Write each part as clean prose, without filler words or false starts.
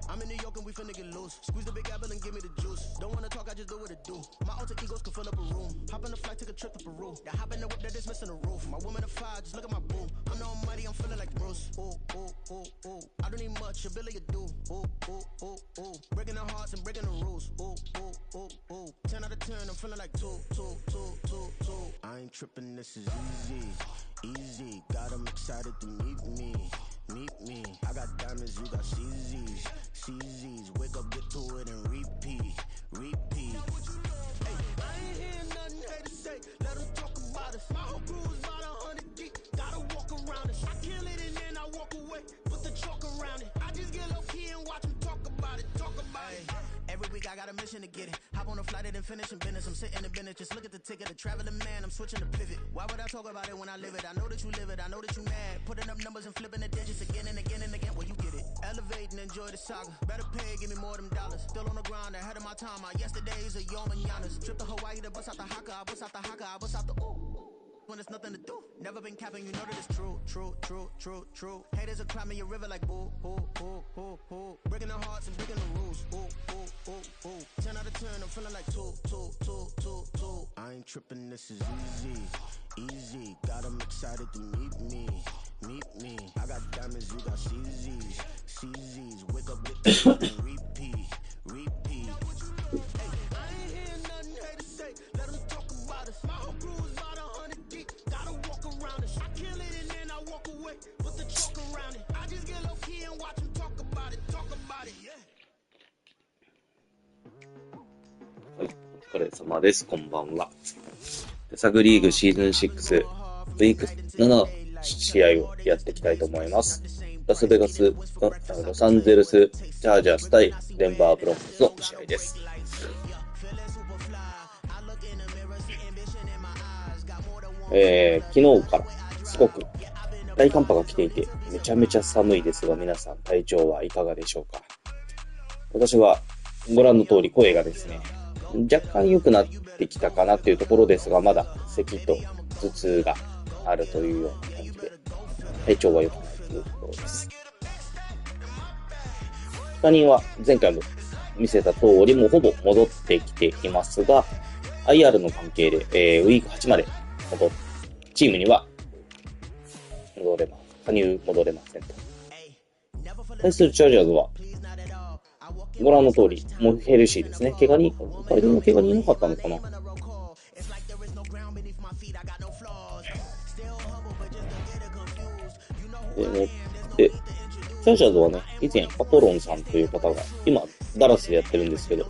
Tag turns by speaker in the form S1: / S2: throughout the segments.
S1: I'm in New York and we finna get loose. Squeeze the big apple and give me the juice. Don't wanna talk, I just do what it do. My alter egos can fill up a room. Hop on the flight, take a trip to Peru. Yeah, hop in the whip that is missing the roof. My woman a fire, just look at my boo. I'm the almighty, I'm feeling like Bruce. Ooh, ooh, ooh, ooh. I don't need much, a billy a do. Ooh, ooh, ooh, ooh. Breaking the hearts and breaking the rules. Ooh, ooh, ooh, ooh. 10 out of 10, I'm feeling like 2, 2, 2, 2, 2. I ain't tripping, this is easy, easy. Got 'em excited to meet me. Meet me, I got diamonds, you got CZs, CZs. Wake up, get to it and repeat, repeat. Hey, I ain't hearing nothing hate to say. Let 'em talk about us. My whole crew is about 100 deep. Gotta walk around it. I kill it and then I walk away. Put the chalk around it. I just get low key and watch 'em talk about it. Talk about it. Every week I got a mission to get it. Hop on a flight and then finish in business. I'm sitting in business, just look at the ticket. A traveling man, I'm switching to pivot. Why would I talk about it when I live it? I know that you live it, I know that you mad. Putting up numbers and flipping the digits again and again and again. Well, you get it. Elevate and enjoy the saga. Better pay, give me more them dollars. Still on the grind, ahead of my time. My yesterdays are your mananas. Trip to Hawaii to bust out the haka. I bust out the haka, I bust out the ooh. When there's nothing to do, never been capping, you know that it's true, true, true, true, true. Haters are climbing your river like boo, boo, boo, boo, boo. Breaking their hearts and breaking the rules, ooh, ooh, ooh, ooh. 10 out of 10, I'm feeling like 2, 2, 2, 2, 2. I ain't tripping, this is easy, easy. Got 'em excited to meet me, meet me. I got diamonds, you got CZs, CZs. Wake up, get to it and repeat, repeat. Hey, I ain't hearing nothing hate to say. Let 'em talk about us. My whole crew is about 100 deep. Gotta walk around it. I kill it and then I walk away. Put the chalk around it. I just get low key and watch 'em talk about it. Talk about it, yeah.
S2: はい、お疲れ様です。こんばんは。手探りーグシーズン6ウィーク7の試合をやっていきたいと思います。ラスベガス、ロサンゼルスチャージャース対デンバーブロンコスの試合です。昨日からすごく大寒波が来ていてめちゃめちゃ寒いですが、皆さん体調はいかがでしょうか。私はご覧の通り声がですね、若干良くなってきたかなというところですが、まだ咳と頭痛があるというような感じで体調は良くないというところです。他人は前回も見せた通りもほぼ戻ってきていますが、 IR の関係で、ウィーク8までチームには加入戻れませんと。対するチャージャーズはご覧の通りもうヘルシーですね。怪我人の怪我人いなかったのかな。でチャージャーズはね、以前アポロンさんという方が今ダラスでやってるんですけど、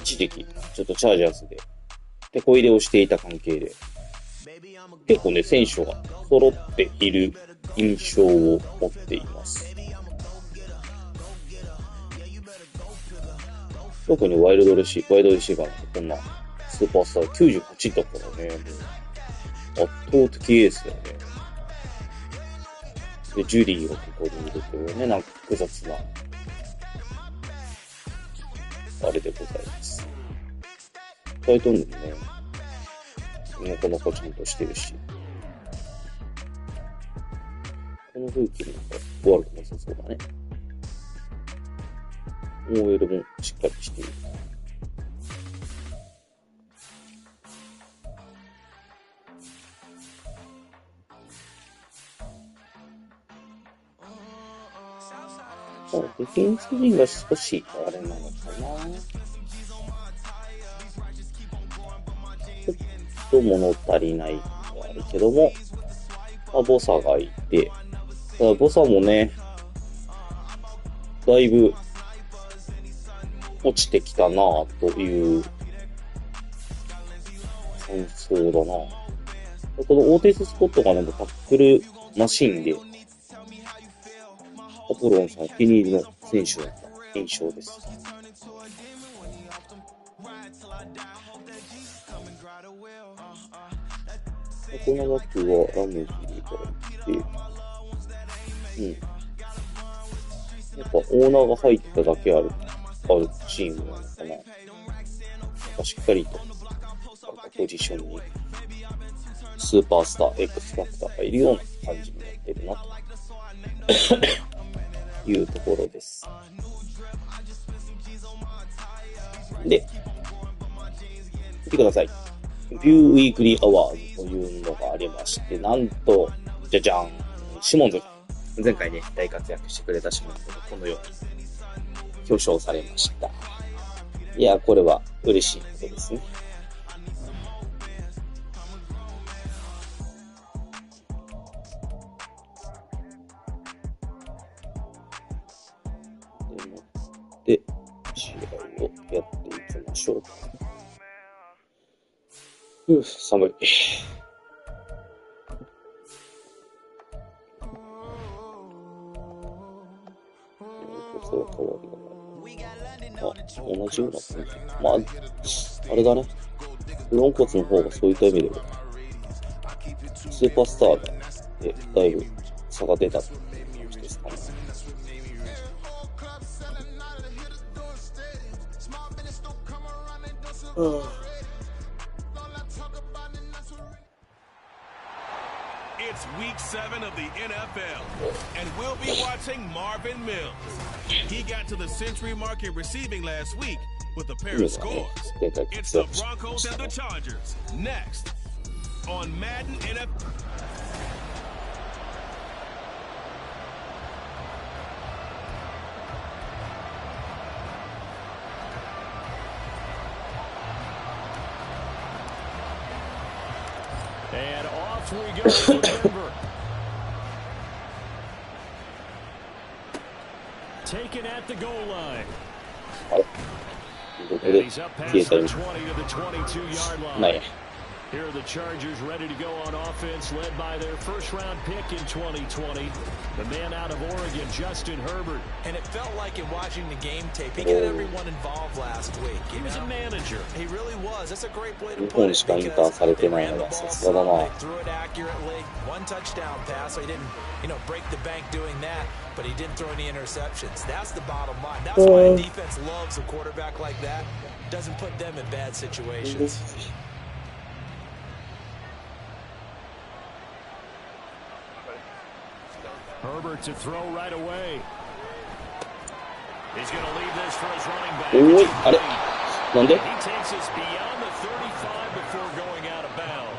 S2: 一時期ちょっとチャージャーズで手こ入れをしていた関係で結構ね、選手が揃っている印象を持っています。特にワイドレシーバーなんてこんなスーパースター98だからね、もう圧倒的エースだよね。で、ジュリーがここにいるというね、なんか複雑なあれでございます。タイトルもね、なかなかちゃんとしてるし、この風景なんか悪くなさそうだね。OL もしっかりしている。ディフェンス陣が少しあれなのかな。ちょっと物足りないのはあるけども、ボサがいて、ただボサもね、だいぶ落ちてきたなぁという感想だな。このオーティス・スコットがなんかタックルマシンで、アポロンさんお気に入りの選手だった印象です。このバックはラムジーから行って、やっぱオーナーが入っただけあるチームなのかな。なんかしっかりと、ポジションにスーパースター、エクスファクターがいるような感じになってるな、というところです。で、見てください。ビューウィークリーアワードというのがありまして、なんと、じゃじゃん、シモンズ。前回ね、大活躍してくれたシモンズがこのように表彰されました。いや、これは嬉しいことですね。で、試合をやっていきましょう。寒い。そう変わりがない。あ、同じような感じ。まあ、あれだね。ブロンコツの方がそういった意味では、スーパースターでだいぶ差が出たっていう感じですかね。
S3: It's week 7 of the NFL, and we'll be watching Marvin Mills. He got to the century mark in receiving last week with a pair of scores. It's the Broncos and the Chargers next on Madden NFL.
S4: And off we go for Denver. Taken at the goal line. And he's up past the 20 to the 22-yard line. Here are the Chargers ready to go on offense, led by their first-round pick in 2020, the man out of Oregon, Justin Herbert.
S5: And it felt like in watching the game tape, he got everyone involved last week.
S4: He was a manager.
S5: He really was. That's a great way to put it, because they ran the ball smart, they threw it accurately. One touchdown pass, so he didn't, break the bank doing that, but he didn't throw any interceptions. That's the bottom line. That's why a defense loves a quarterback like that. Doesn't put them in bad situations.
S4: Herbert to throw right away. He's going to leave this for his running back. He takes us beyond the 35 before going out of bounds.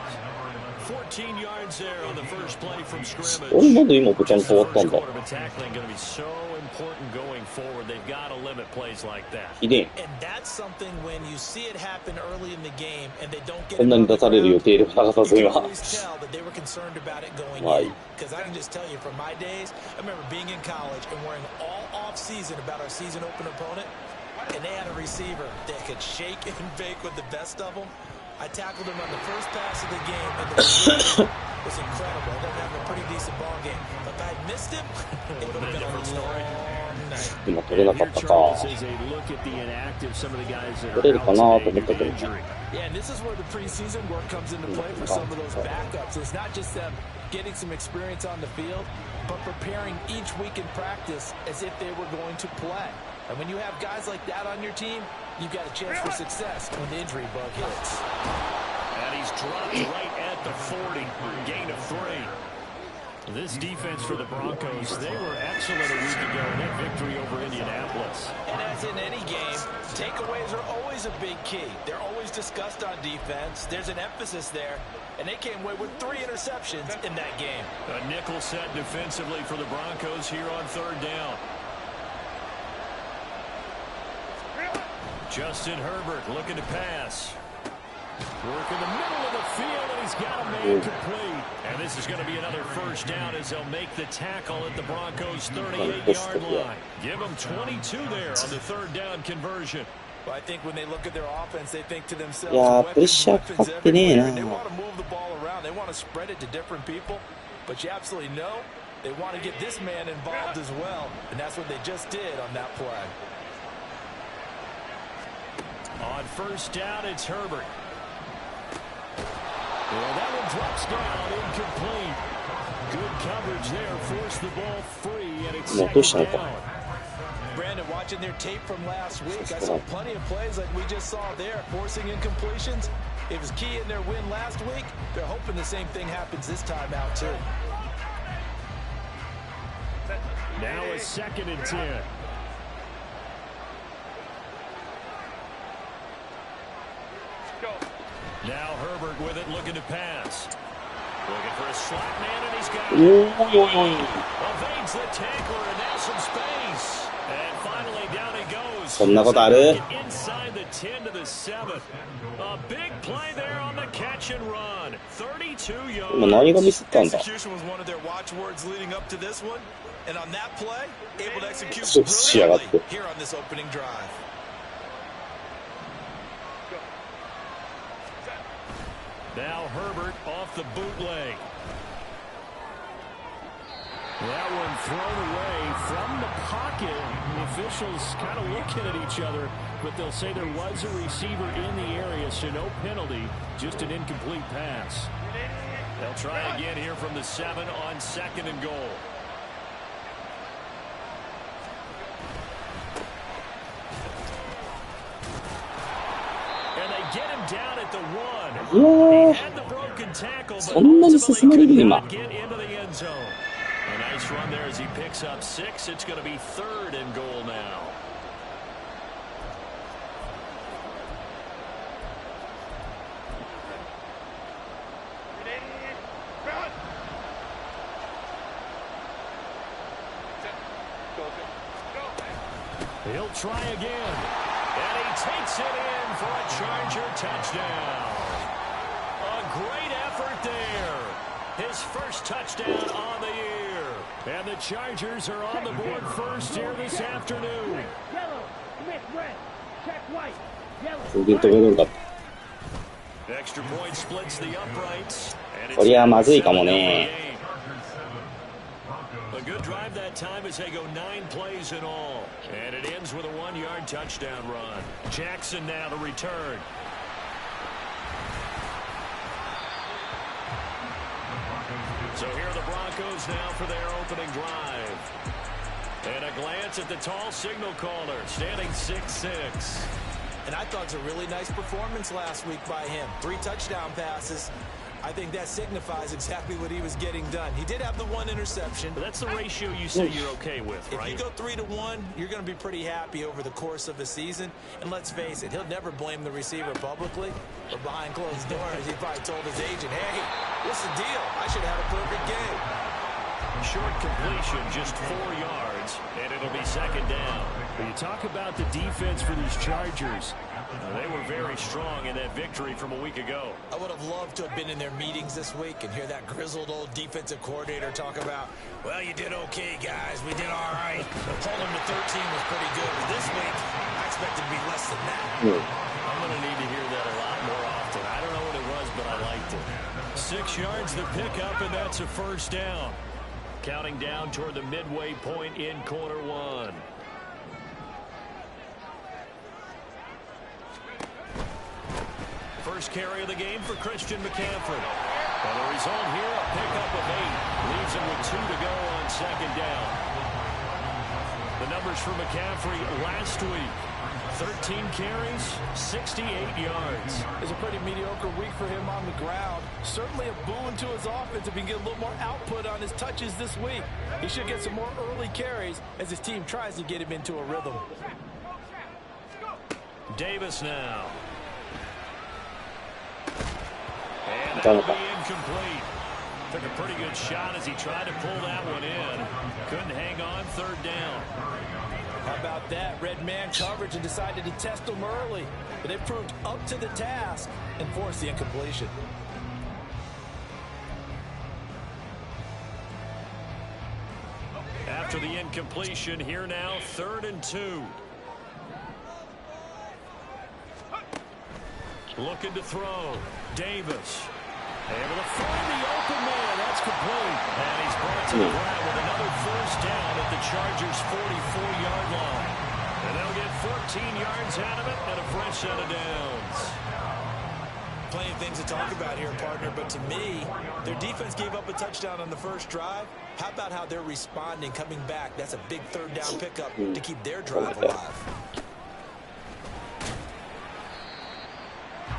S4: 14 yards there on the first play from scrimmage. First quarter of tackling going to be so important going forward. They've got to limit plays like that.
S5: And that's something when you see it happen early in the game and they don't get it, you can always tell that they were concerned about it going in. Because I can just tell you from my days, I remember being in college and worrying all off season about our season open opponent, and they had a receiver that could shake and bake with the best of them. I tackled him on the first pass of the game, and the receiver was incredible. They're having a pretty decent ball game. But if I had missed him, it would have been a long night.
S2: 今取れなかったか。取れるかなと思ったけど。
S5: Yeah, and this is where the preseason work comes into play for some of those backups. It's not just them getting some experience on the field, but preparing each week in practice as if they were going to play. And when you have guys like that on your team, you've got a chance for success when the injury bug hits.
S4: And he's dropped right at the 40, gain of 3. This defense for the Broncos, they were excellent a week ago in that victory over Indianapolis.
S5: And as in any game, takeaways are always a big key. They're always discussed on defense. There's an emphasis there. And they came away with 3 interceptions in that game.
S4: A nickel set defensively for the Broncos here on third down. Justin Herbert looking to pass. Work in the middle of the field, and he's got a man complete. And this is going to be another first down as they'll make the tackle at the Broncos' 38-yard line. Give them 22 there on the third down conversion.
S5: Well, I think when they look at their offense, they think to themselves,
S2: weapons
S5: everywhere. They want to move the ball around. They want to spread it to different people. But you absolutely know they want to get this man involved as well. And that's what they just did on that play.
S4: On first down, it's Herbert. Well, that one drops down, incomplete. Good coverage there, forced the ball free, and it's second down.
S5: Brandon, watching their tape from last week, I saw plenty of plays like we just saw there, forcing incompletions. It was key in their win last week. They're hoping the same thing happens this time out, too.
S4: Now a 2nd and 10. Now Herbert with it, looking to pass. Looking for a slot man, and he's got it. Evades the tackler, and now some space. And finally, down he goes.
S2: そんなことある?
S4: Inside the 10 to the 7. A big play there on the catch and run. 32 yards.
S2: 今何がミスったんだ?
S5: Execution was one of their watchwords leading up to this one. And on that play, able to execute
S2: しやがって.
S5: here on this opening drive.
S4: Now Herbert off the bootleg. That one thrown away from the pocket. The officials kind of looking at each other, but they'll say there was a receiver in the area, so no penalty, just an incomplete pass. They'll try again here from the 7 on 2nd and goal. And they get him down at the 1. He had the broken tackle, but ultimately could not get into the end zone. A nice run there as he picks up 6. It's going to be 3rd and goal now. He'll try again. And he takes it in for a Charger touchdown. A great effort there. His first touchdown on the year. And the Chargers are on the board first here this afternoon. Extra point splits the uprights.
S2: こりゃまずいかもね.
S4: A good drive that time as they go 9 plays in all. And it ends with a 1-yard touchdown run. Jackson now to return. So here are the Broncos now for their opening drive. And a glance at the tall signal caller, standing 6'6".
S5: And I thought it was a really nice performance last week by him. 3 touchdown passes. I think that signifies exactly what he was getting done. He did have the 1 interception.
S4: But that's the ratio you say you're okay with, right?
S5: If you go 3-1, you're going to be pretty happy over the course of a season. And let's face it, he'll never blame the receiver publicly. But behind closed doors, he probably told his agent, hey, what's the deal? I should have had a perfect game.
S4: Short completion, just 4 yards, and it'll be 2nd down. When you talk about the defense for these Chargers, they were very strong in that victory from a week ago.
S5: I would have loved to have been in their meetings this week and hear that grizzled old defensive coordinator talk about, well, you did okay, guys. We did all right. Holding them to 13 was pretty good. But this week, I expected to be less than that.
S4: I'm going to need to hear that a lot more often. I don't know what it was, but I liked it. 6 yards to pick up, and that's a 1st down. Counting down toward the midway point in quarter 1. First carry of the game for Christian McCaffrey. And the result here, a pickup of 8. Leaves him with 2 to go on 2nd down. The numbers for McCaffrey last week. 13 carries, 68 yards.
S5: It's a pretty mediocre week for him on the ground. Certainly a boon to his offense if he can get a little more output on his touches this week. He should get some more early carries as his team tries to get him into a rhythm.
S4: Davis now. And that'll be incomplete. Took a pretty good shot as he tried to pull that one in. Couldn't hang on, 3rd down.
S5: How about that? Red man coverage and decided to test him early. But they proved up to the task and forced the incompletion.
S4: After the incompletion, here now, 3rd and 2. Looking to throw. Davis. Able to find the open man. That's complete. And he's brought to the ground with another 1st down at the Chargers' 44-yard line. And they'll get 14 yards out of it and a fresh set of downs.
S5: Plenty of things to talk about here, partner, but to me, their defense gave up a touchdown on the first drive. How about how they're responding, coming back? That's a big third down pickup to keep their drive alive.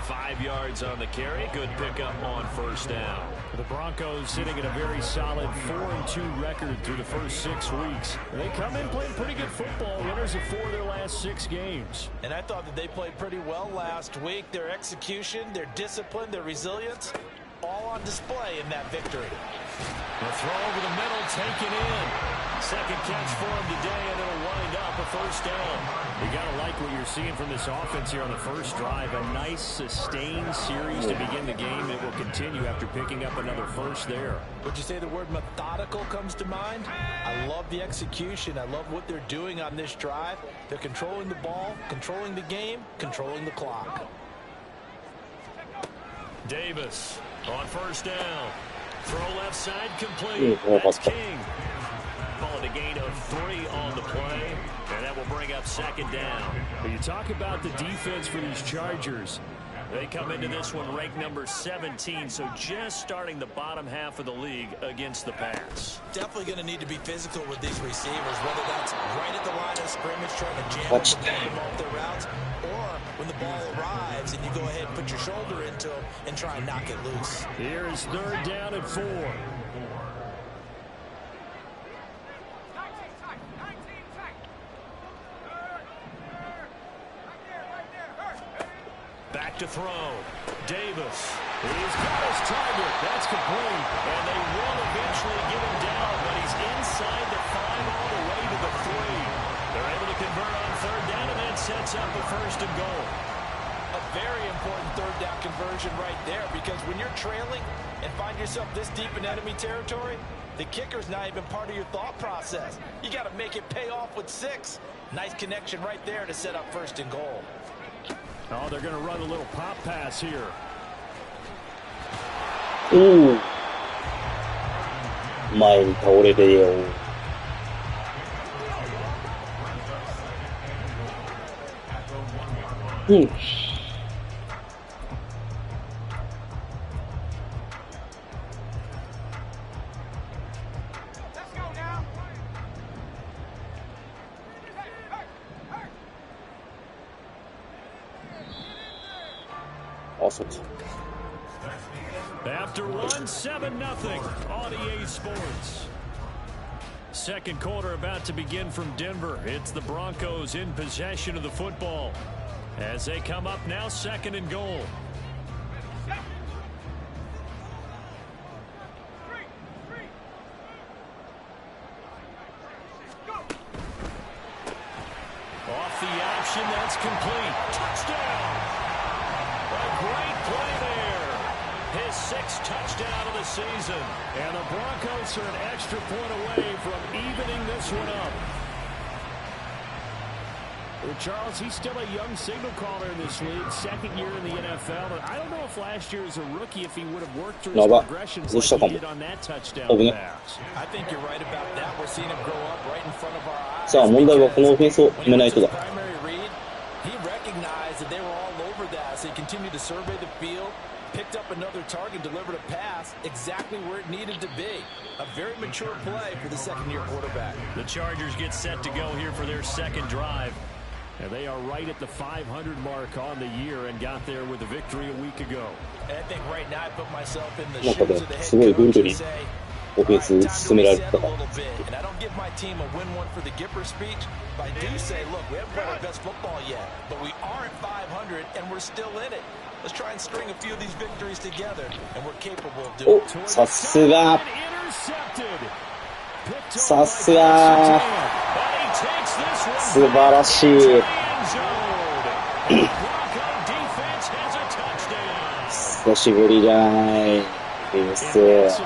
S4: 5 yards on the carry. Good pickup on first down. The Broncos sitting at a very solid 4-2 record through the first 6 weeks. They come in playing pretty good football. Winners of 4 of their last 6 games.
S5: And I thought that they played pretty well last week. Their execution, their discipline, their resilience, all on display in that victory.
S4: The throw over the middle, taken in. Second catch for him today, and it'll wind up a first down. You got to like what you're seeing from this offense here on the first drive. A nice, sustained series to begin the game. It will continue after picking up another first there.
S5: Would you say the word methodical comes to mind? I love the execution. I love what they're doing on this drive. They're controlling the ball, controlling the game, controlling the clock.
S4: Davis on first down. Throw left side complete. That's King. Calling a gain of 3 on the play, and that will bring up second down. But you talk about the defense for these Chargers. They come into this one ranked number 17, so just starting the bottom half of the league against the pass.
S5: Definitely going to need to be physical with these receivers, whether that's right at the line of scrimmage trying to jam them off their routes, or when the ball arrives and you go ahead and put your shoulder into them and try and knock it loose.
S4: Here is third down and 4. Back to throw. Davis. He's got his target. That's complete. And they will eventually get him down, but he's inside the 5 all the way to the 3. They're able to convert on third down, and that sets up the first and goal.
S5: A very important third down conversion right there, because when you're trailing and find yourself this deep in enemy territory, the kicker's not even part of your thought process. You got to make it pay off with 6. Nice connection right there to set up first and goal.
S4: Oh, they're going to run a little pop pass here.
S2: Ooh. 前に倒れてよ。あ、そうか。
S4: After one, 7-0 on EA Sports. Second quarter about to begin from Denver. It's the Broncos in possession of the football as they come up now, second and goal. Off the option, that's complete. Touchdown! A great play there. His 6th touchdown of the season. And the Broncos are an extra point away from evening this one up. Well, Charles, he's still a young signal caller in this league, second year in the NFL. And I don't know if last year as a rookie, if he would have worked through his progressions like he did on that touchdown pass.
S5: I think you're right about that. We're seeing him grow up right in front of our eyes.
S2: さあ、問題はこのオフェンスを止めないとだ。
S5: He recognized that they were all over that, so he continued to survey the field, picked up another target, delivered a pass exactly where it needed to be. A very mature play for the second-year quarterback.
S4: The Chargers get set to go here for their second drive. And they are right at the 500 mark on the year and got there with a victory a week ago.
S5: And I think right now I put myself in the shoes of the head coach and say,
S2: オフェンス進められてたから。
S5: And I don't give my team a win one for the Gipper speech, but I do say, look, we haven't played our best football yet, but we are at 500 and we're still in it. Let's try and string a few of these victories together, and we're capable of doing it.
S2: さすが。さすが。素晴らしい。久しぶりじゃない。ディフェンス。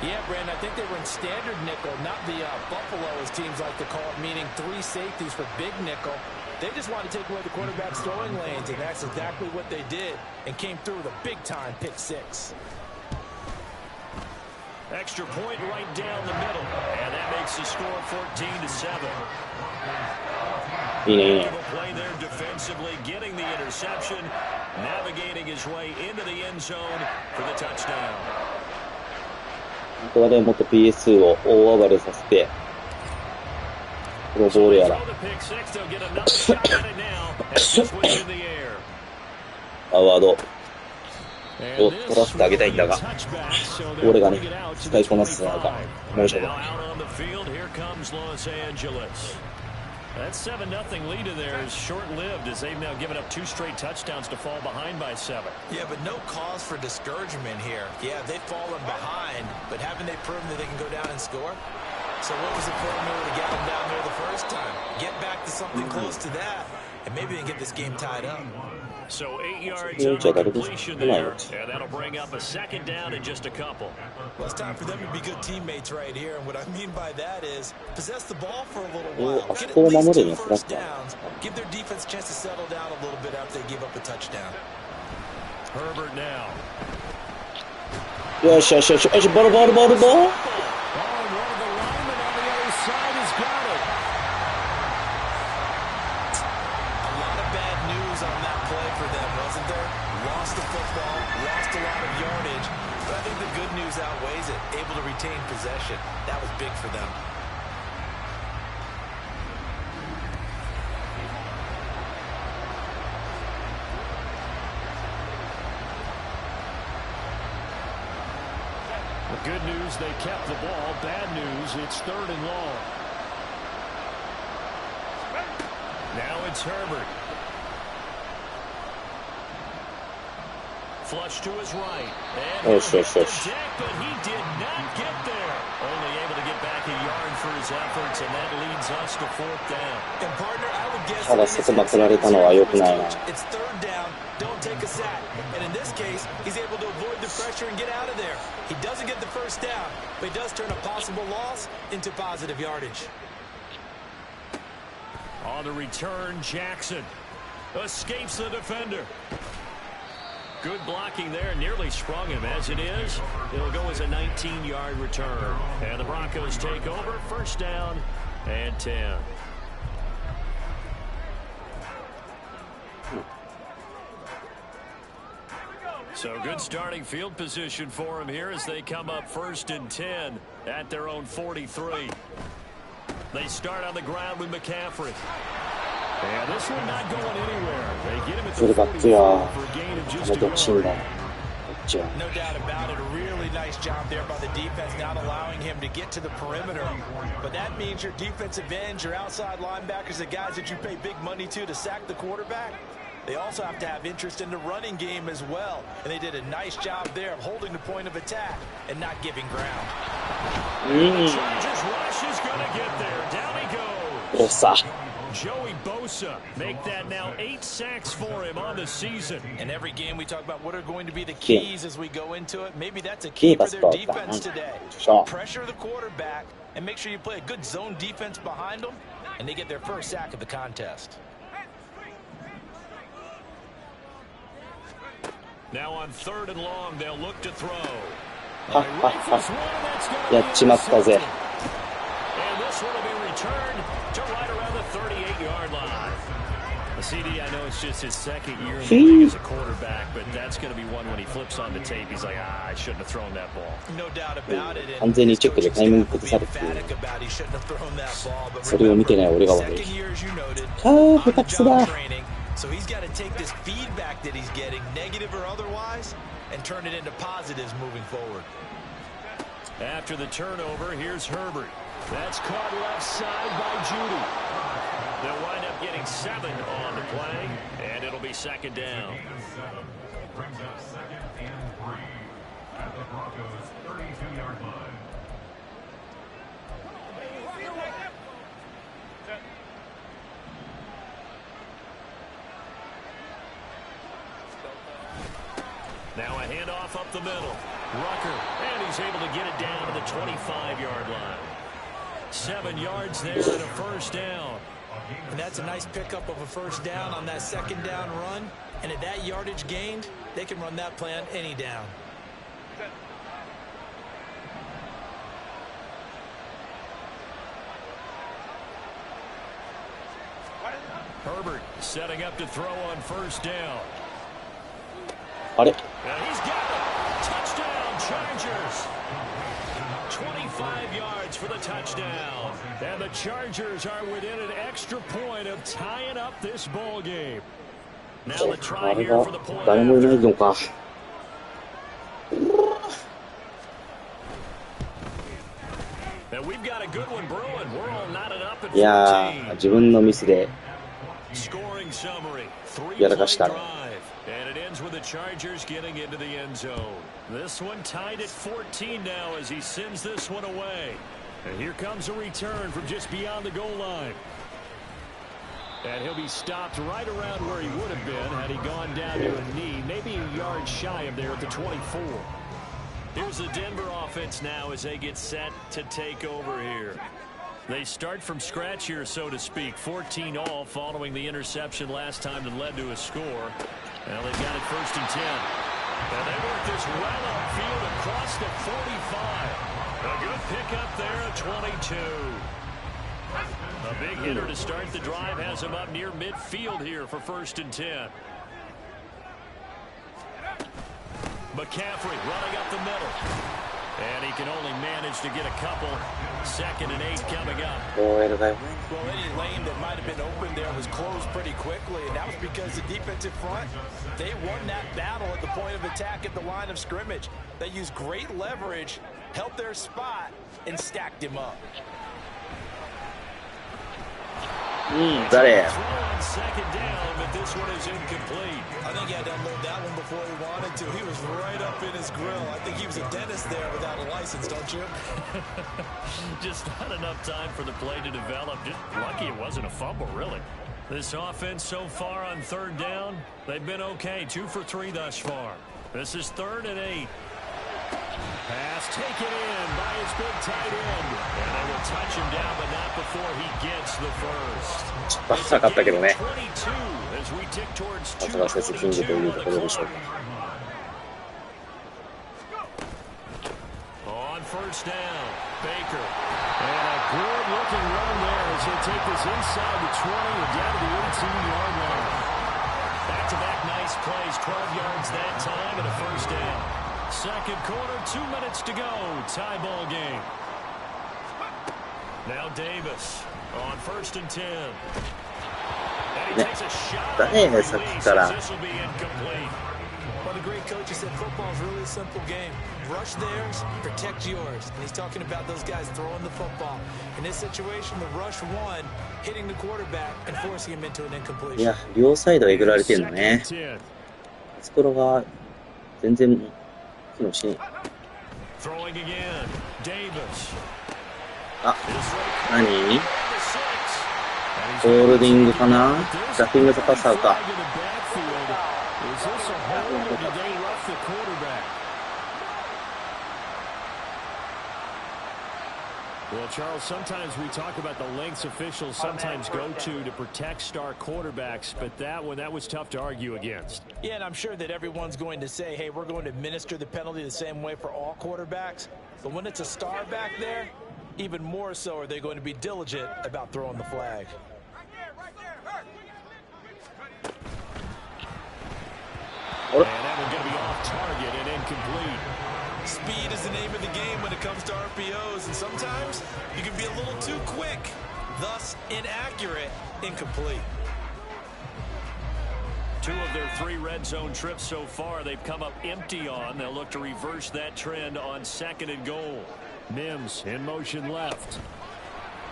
S5: Yeah, Brandon, I think they were in standard nickel, not the Buffalo, as teams like to call it, meaning 3 safeties for big nickel. They just wanted to take away the quarterback's throwing lanes, and that's exactly what they did, and came through with a big-time pick 6.
S4: Extra point right down the middle, and that makes the score 14-7.
S2: いいね。
S4: Play there defensively, getting the interception, navigating his way into the end zone for the touchdown.
S2: あとはね、もっと PS2 を大暴れさせて、このボールやら。アワードを取らせてあげたいんだが、俺がね、使いこなせないか。申し訳ない。
S4: That 7-0 lead to there is short-lived as they've now given up 2 straight touchdowns to fall behind by 7.
S5: Yeah, but no cause for discouragement here. Yeah, they've fallen behind, but haven't they proven that they can go down and score? So what was the formula to get them down there the first time? Get back to something close to that, and maybe they can get this game tied up.
S4: So 8 yards on completion there, and that'll bring up a second down in just a couple.
S5: Well, it's time for them to be good teammates right here, and what I mean by that is possess the ball for a little while, get at least 2 first downs, give their defense a chance to settle down a little bit after they give up a touchdown.
S4: Herbert now.
S2: よしよしよしよし、ボールボールボールボール。
S5: Outweighs it, able to retain possession. That was big for them.
S4: The good news, they kept the ball. Bad news, it's 3rd and long. Now it's Herbert. Flush to his right. And but he did not get there. Only able to get back a yard for his efforts, and that leads us to 4th down.
S5: And partner, I would guess
S2: ただ外まくられたのは良くないな。
S5: It's 3rd down. Don't take a sack. And in this case, he's able to avoid the pressure and get out of there. He doesn't get the first down, but he does turn a possible loss into positive yardage.
S4: On the return, Jackson escapes the defender. Good blocking there, nearly sprung him. As it is, it'll go as a 19-yard return. And the Broncos take over, 1st down and 10. So good starting field position for him here as they come up 1st and 10 at their own 43. They start on the ground with McCaffrey. And this one not going anywhere. They get him at the 44 for a gain of just 2 yards.
S5: No doubt about it. A really nice job there by the defense, not allowing him to get to the perimeter. But that means your defensive ends, your outside linebackers, the guys that you pay big money to sack the quarterback, they also have to have interest in the running game as well. And they did a nice job there of holding the point of attack and not giving ground.
S4: The Chargers rush is going to get there. Down he goes. Joey Bosa make that now 8 sacks for him on the season.
S5: In every game we talk about what are going to be the keys as we go into it. Maybe that's a key for their defense today. Pressure the quarterback and make sure you play a good zone defense behind them, and they get their first sack of the contest.
S4: Now on 3rd and long, they'll look to throw.
S2: やっちまったぜ。
S4: And this one will be returned to right around the 38-yard line. CD, I know it's just his 2nd year in the league as a quarterback, but that's going to be one when he flips on the tape. He's like, I shouldn't have thrown that ball.
S5: No doubt about it.
S2: 完全にチェックでタイミング崩されてる。それを見てない俺が悪い。下手くそだ。
S5: So he's got to take this feedback that he's getting, negative or otherwise, and turn it into positives moving forward.
S4: After the turnover, here's Herbert. That's caught left side by Judy. They'll wind up getting 7 on the play, and it'll be 2nd down.
S6: Brings up 2nd and 3 at the Broncos' 32-yard line.
S4: Now a handoff up the middle. Rucker, and he's able to get it down to the 25-yard line. 7 yards there and a 1st down.
S5: And that's a nice pickup of a 1st down on that 2nd down run. And at that yardage gained, they can run that play on any down.
S4: Herbert setting up to throw on first down.
S2: あれ
S4: And he's got it. Touchdown, Chargers. 25 yards for the touchdown. And the Chargers are within an extra point of tying up this ball game. Now the
S2: あ
S4: try
S2: れ
S4: here
S2: が
S4: for the point
S2: 誰もいない
S4: after.
S2: のか。
S4: And we've got a good one brewing. We're all knotted up at
S2: いやー、
S4: 14.
S2: 自分のミスで
S4: Scoring summary.
S2: やらか
S4: Three-play
S2: した。
S4: drive. And it ends with the Chargers getting into the end zone. This one tied at 14 now as he sends this one away. And here comes a return from just beyond the goal line. And he'll be stopped right around where he would have been had he gone down to a knee, maybe a yard shy of there at the 24. Here's the Denver offense now as they get set to take over here. They start from scratch here, so to speak. 14 all following the interception last time that led to a score. Well, they've got it 1st and 10. And they work this well upfield across the 45. A good pickup there at 22. A big hitter to start the drive has him up near midfield here for 1st and 10. McCaffrey running up the middle. And he can only manage to get a couple. 2nd and 8 coming up.
S2: どうやるだよ。
S5: Well, any lane that might have been open there was closed pretty quickly, and that was because the defensive front, they won that battle at the point of attack at the line of scrimmage. They used great leverage, held their spot, and stacked him up.
S2: 誰
S4: Throw on 2nd down, but this one is incomplete.
S5: I think he had to unload that one before he wanted to. He was right up in his grill. I think he was a dentist there without a license, don't you?
S4: Just not enough time for the play to develop. Just lucky it wasn't a fumble, really. This offense so far on 3rd down, they've been okay. 2 for 3 thus far. This is 3rd and 8. Pass taken in by his big tight end. And they will touch him down, but not before he gets the first.
S2: バッサかったけどね。
S4: 22 as we tick towards
S2: さすがセスキングというところでしょうか。
S4: On 1st down, Baker. And a good-looking run there as he'll take this inside the 20 and down to the 18-yard line. Back-to-back nice plays, 12 yards that time and a 1st down. 2nd quarter, 2 minutes to go. Tie ball game. Now Davis on 1st and 10. And he takes a shot.
S2: Dang, that's a cara.
S4: This will be incomplete.
S5: Well, the great coach said football is really a simple game. Rush theirs, protect yours. And he's talking about those guys throwing the football. In this situation, the rush one, hitting the quarterback and forcing him into an
S2: い
S5: incompletion.
S2: や、両サイドえぐられてるのね。スプロが全然機能しねえ。
S4: Throwing again. Davis.
S2: あ、何？ホールディングかな？ラフィングとパサーか。
S4: Is this a hold or did they rough the quarterback? Well, Charles, sometimes we talk about the lengths officials sometimes go to protect star quarterbacks, but that was tough to argue against.
S5: Yeah, and I'm sure that everyone's going to say, hey, we're going to administer the penalty the same way for all quarterbacks. But when it's a star back there, even more so are they going to be diligent about throwing the flag.
S4: And that one's going to be off target and incomplete.
S5: Speed is the name of the game when it comes to RPOs, and sometimes you can be a little too quick, thus inaccurate, incomplete.
S4: 2 of their 3 red zone trips so far, they've come up empty on. They'll look to reverse that trend on 2nd and goal. Mims in motion left.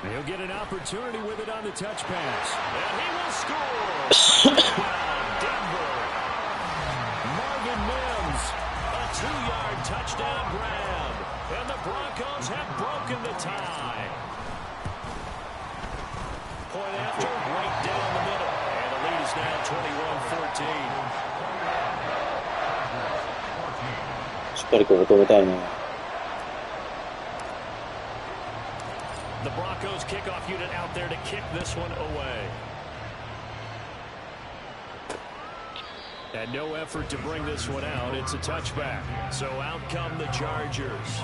S4: He'll get an opportunity with it on the touch pass. And he will score! Denver. Marvin Mims, a 2-yard touchdown grab. And the Broncos have broken the tie. Point after, right down the middle. And the lead is now 21-14.
S2: しっかりここ止めたいね。
S4: The Broncos kickoff unit out there to kick this one away. And no effort to bring this one out. It's a touchback. So out come the Chargers.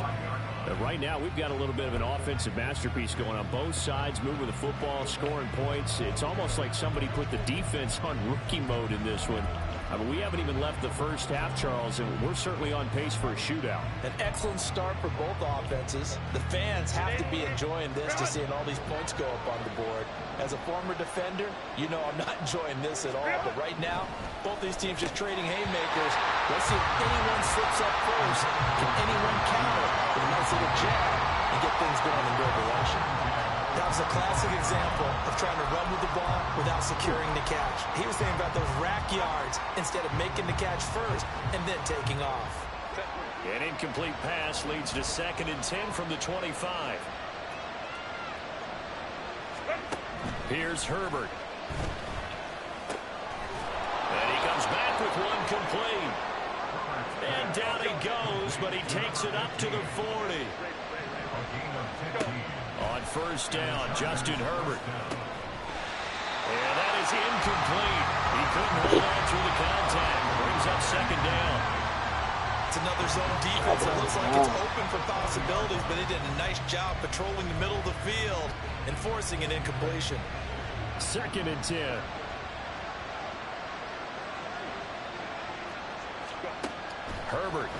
S4: Right now, we've got a little bit of an offensive masterpiece going on both sides, moving the football, scoring points. It's almost like somebody put the defense on rookie mode in this one. I mean, we haven't even left the first half, Charles, and we're certainly on pace for a shootout.
S5: An excellent start for both offenses. The fans have to be enjoying this to seeing all these points go up on the board. As a former defender, you know I'm not enjoying this at all. But right now, both these teams just trading haymakers. Let's see if anyone slips up first. Can anyone counter with a nice little jab and get things going in their direction? That was a classic example of trying to run with the ball without securing the catch. He was thinking about those rack yards instead of making the catch first and then taking off.
S4: An incomplete pass leads to 2nd and 10 from the 25. Here's Herbert. And he comes back with one complete. And down he goes, but he takes it up to the 40. On 1st down, Justin Herbert. And that is incomplete. He couldn't hold on through the contact. Brings up 2nd down.
S5: It's another zone defense. It looks like it's open for possibilities, but they did a nice job patrolling the middle of the field and forcing an incompletion.
S4: 2nd and 10. Herbert.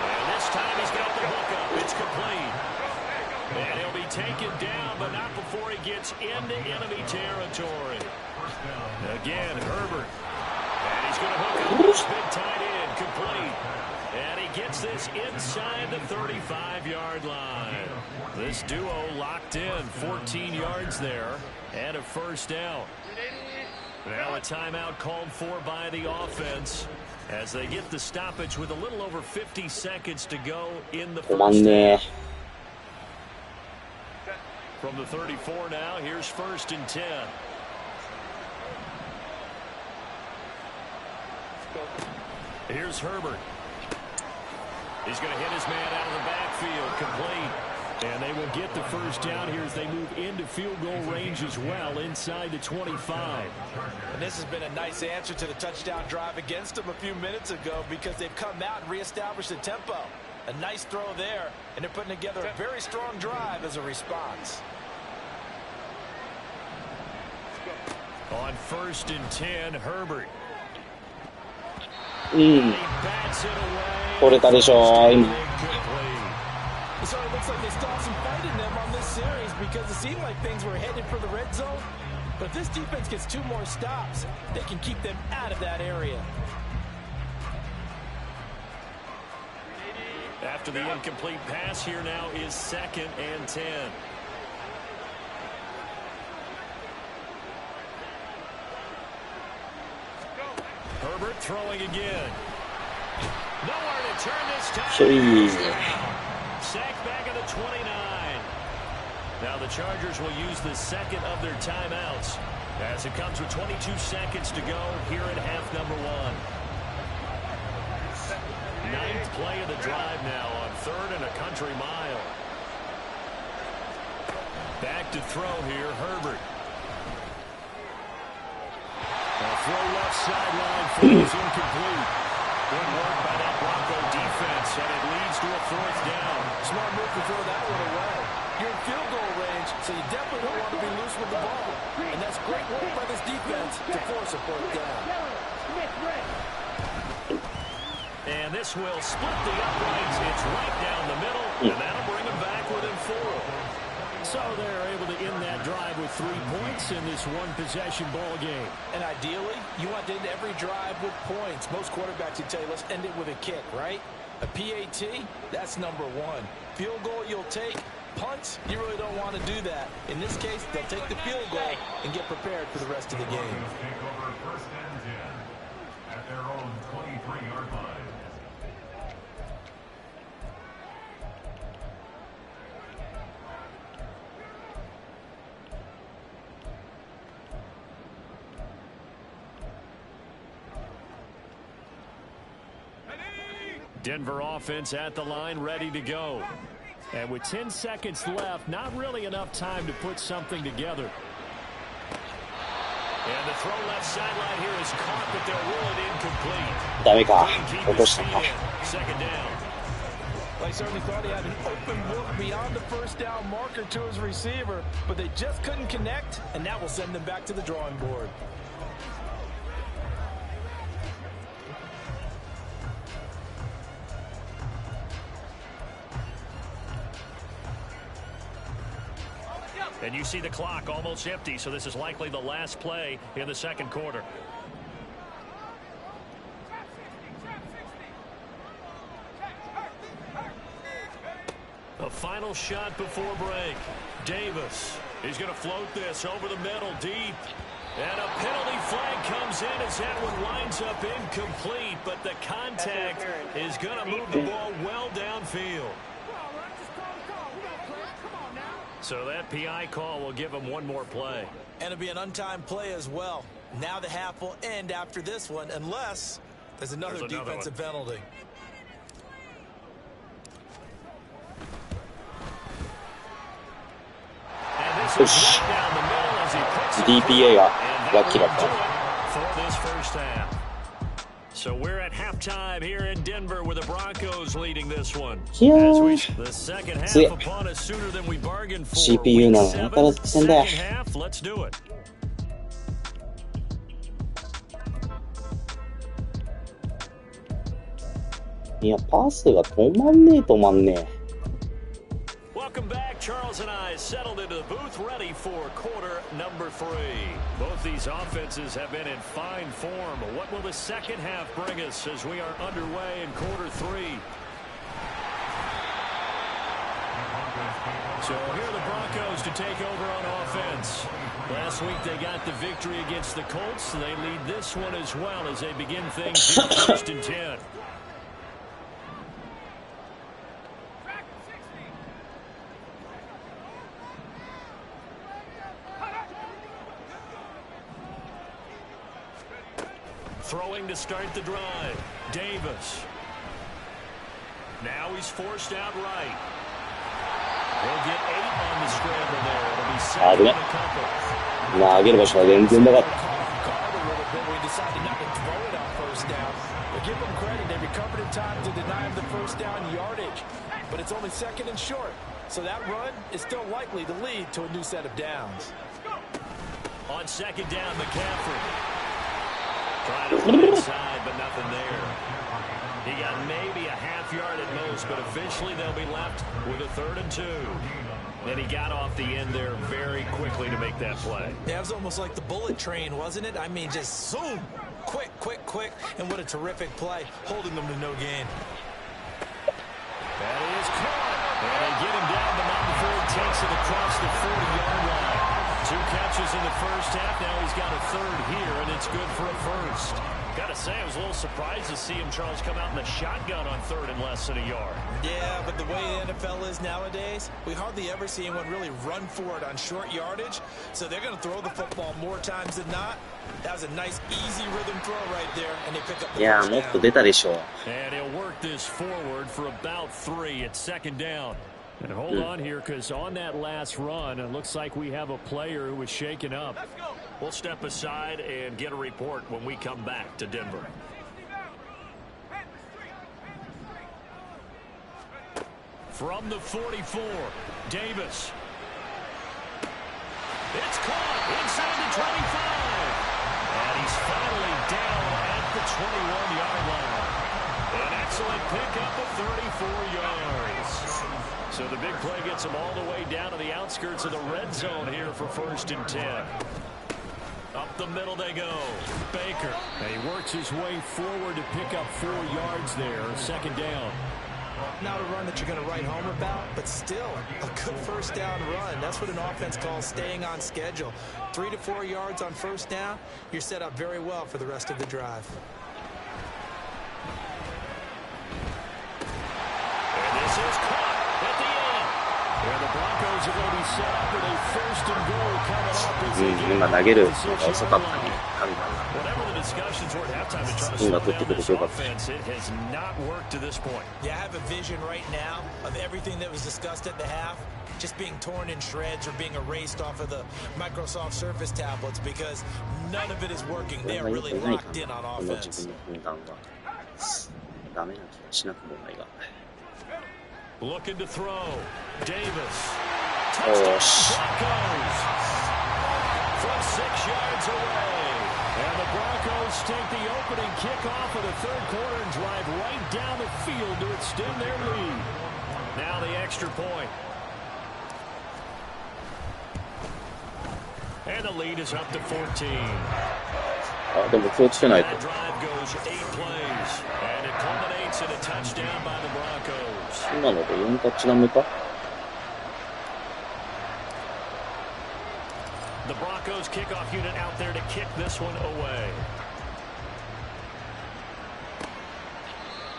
S4: And this time he's got the hook up. It's complete. And he'll be taken down, but not before he gets into enemy territory. Again, Herbert. And he's going to hook up this big tight end. Complete. And he gets this inside the 35-yard line. This duo locked in. 14 yards there. And a 1st down. Now a timeout called for by the offense as they get the stoppage with a little over 50 seconds to go in the first half. From the 34 now, here's 1st and 10. Here's Herbert. He's going to hit his man out of the backfield. Complete. And they will get the 1st down here as they move into field goal range as well inside the 25.
S5: And this has been a nice answer to the touchdown drive against them a few minutes ago because they've come out and reestablished the tempo. A nice throw there, and they're putting together a very strong drive as a response.
S4: On 1st and 10, Herbert.
S2: 取れたでしょ今。
S5: So it looks like they stopped some fight in them on this series because it seemed like things were headed for the red zone. But if this defense gets 2 more stops, they can keep them out of that area.
S4: After the incomplete pass, here now is 2nd and 10. Herbert throwing again. Nowhere to turn this time. Sacked back at the 29. Now the Chargers will use the 2nd of their timeouts as it comes with 22 seconds to go here at half number 1. 9th play of the drive now on 3rd and a country mile. Back to throw here, Herbert. A throw left sideline falls incomplete. Good work by that Bronco defense, and it leads to a 4th down.
S5: Smart move to throw that one away. You're in field goal range, so you definitely don't want to be loose with the ball. And that's great work by this defense to force a 4th down.
S4: And this will split the uprights. It's right down the middle, and that'll bring them back within 4. So they're able to end that drive with 3 points in this one-possession ball game.
S5: And ideally, you want to end every drive with points. Most quarterbacks would tell you, let's end it with a kick, right? A PAT, that's number 1. Field goal you'll take. Punts, you really don't want to do that. In this case, they'll take the field goal and get prepared for the rest of the game.
S6: Take over 1st and 10 at their own 23-yard line.
S4: Denver offense at the line, ready to go. And with 10 seconds left, not really enough time to put something together. And the throw left sideline here is caught, but they'll rule it incomplete.
S2: ダメか。落としたか。
S4: 2nd down.
S5: They certainly thought he had an open look beyond the first down marker to his receiver, but they just couldn't connect, and that will send them back to the drawing board.
S4: And you see the clock almost empty, so this is likely the last play in the second quarter. A final shot before break. Davis. He's going to float this over the middle deep. And a penalty flag comes in as that one winds up incomplete, but the contact is going to move the ball well downfield. So that PI call will give him one more play.
S5: And it'll be an untimed play as well. Now the half will end after this one, unless there's another defensive penalty.
S4: And this is right down the middle as he puts it
S2: DPA がラッキーだっ
S4: for this first half. So we're at halftime here in Denver with the Broncos leading this one. The second half upon us sooner than we bargained for.
S2: CPU なの分からずせんだよ。
S4: Second half, let's do it.
S2: いや、パスが止まんねえ止まんねえ。
S4: Welcome back. Charles and I settled into the booth ready for quarter number 3. Both these offenses have been in fine form. What will the second half bring us as we are underway in quarter 3? So here are the Broncos to take over on offense. Last week they got the victory against the Colts. They lead this one as well as they begin things in first and 10. Throwing to start the drive. Davis. Now he's forced out right. He'll get 8 on the scramble there. It'll be 7 in a couple.
S2: 投げる場所は全然なかった。
S5: We decided not to throw it on first down. But give them credit. They recovered in time to deny him the first down yardage. But it's only second and short. So that run is still likely to lead to a new set of downs.
S4: On second down, McCaffrey. Trying to run inside, but nothing there. He got maybe a half yard at most, but officially they'll be left with a 3rd and 2. And he got off the end there very quickly to make that play.
S5: Yeah, it was almost like the bullet train, wasn't it? I mean, just zoom, quick, quick, quick, and what a terrific play, holding them to no gain.
S4: That is caught. And they get him down the mountain before he takes it across the 40-yard line. 2 catches in the first half. Now he's got a 3rd here, and it's good for a first. Got to say, I was a little surprised to see him, Charles, come out in the shotgun on 3rd and less than a yard.
S5: Yeah, but the way the NFL is nowadays, we hardly ever see anyone really run for it on short yardage. So they're going to throw the football more times than not. That was a nice, easy rhythm throw right there, and they pick up the first down.
S2: もっと出たでしょう。
S4: And he'll work this forward for about 3 at second down. And hold on here, because on that last run, it looks like we have a player who was shaken up. We'll step aside and get a report when we come back to Denver. From the 44, Davis. It's caught inside the 25. And he's finally down at the 21-yard line. An excellent pickup of 34 yards. So the big play gets him all the way down to the outskirts of the red zone here for 1st and 10. Up the middle they go. Baker. And he works his way forward to pick up 4 yards there. 2nd down.
S5: Not a run that you're going to write home about, but still a good first down run. That's what an offense calls staying on schedule. 3 to 4 yards on first down. You're set up very well for the rest of the drive.
S4: And this is caught at the end. And the Broncos are going to be set up with a 1st and goal coming up as they get
S2: 今投げるのが遅かったね。判断が。
S4: Whatever the discussions were at halftime to try to slow down this offense, it has not worked to this point.
S5: Yeah, I have a vision right now of everything that was discussed at the half just being torn in shreds or being erased off of the Microsoft Surface tablets because none of it is working. They are really locked in on offense.
S2: ダメな気がしなくもないが。
S4: Looking to throw. Davis. Touchdown Broncos. From 6 yards away. And the Broncos take the opening kickoff of the third quarter and drive right down the field to extend their lead. Now the extra point. And the lead is up to 14.
S2: あ、でも気をつけないと。
S4: That drive goes 8 plays. And it culminates in a touchdown by the Broncos.
S2: 今ので4タッチダメか
S4: The Broncos kickoff unit out there to kick this one away.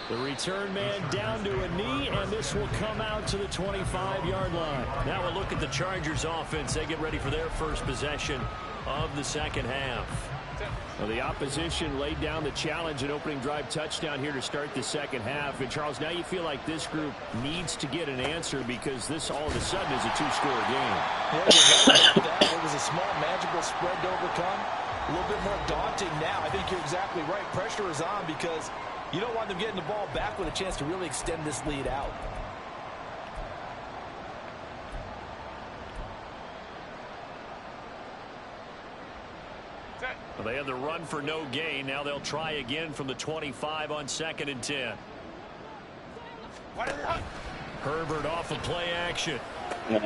S4: The return man down to a knee, and this will come out to the 25-yard line. Now we'll look at the Chargers offense. They get ready for their first possession of the second half.
S7: Well, the opposition laid down the challenge and opening drive touchdown here to start the second half. And, Charles, now you feel like this group needs to get an answer because this all of a sudden is a two-score game.
S5: Yeah, it was a small, magical spread to overcome. A little bit more daunting now. I think you're exactly right. Pressure is on because you don't want them getting the ball back with a chance to really extend this lead out.
S4: Well, they had the run for no gain. Now they'll try again from the 25 on 2nd and 10. Herbert off of play action. Oh,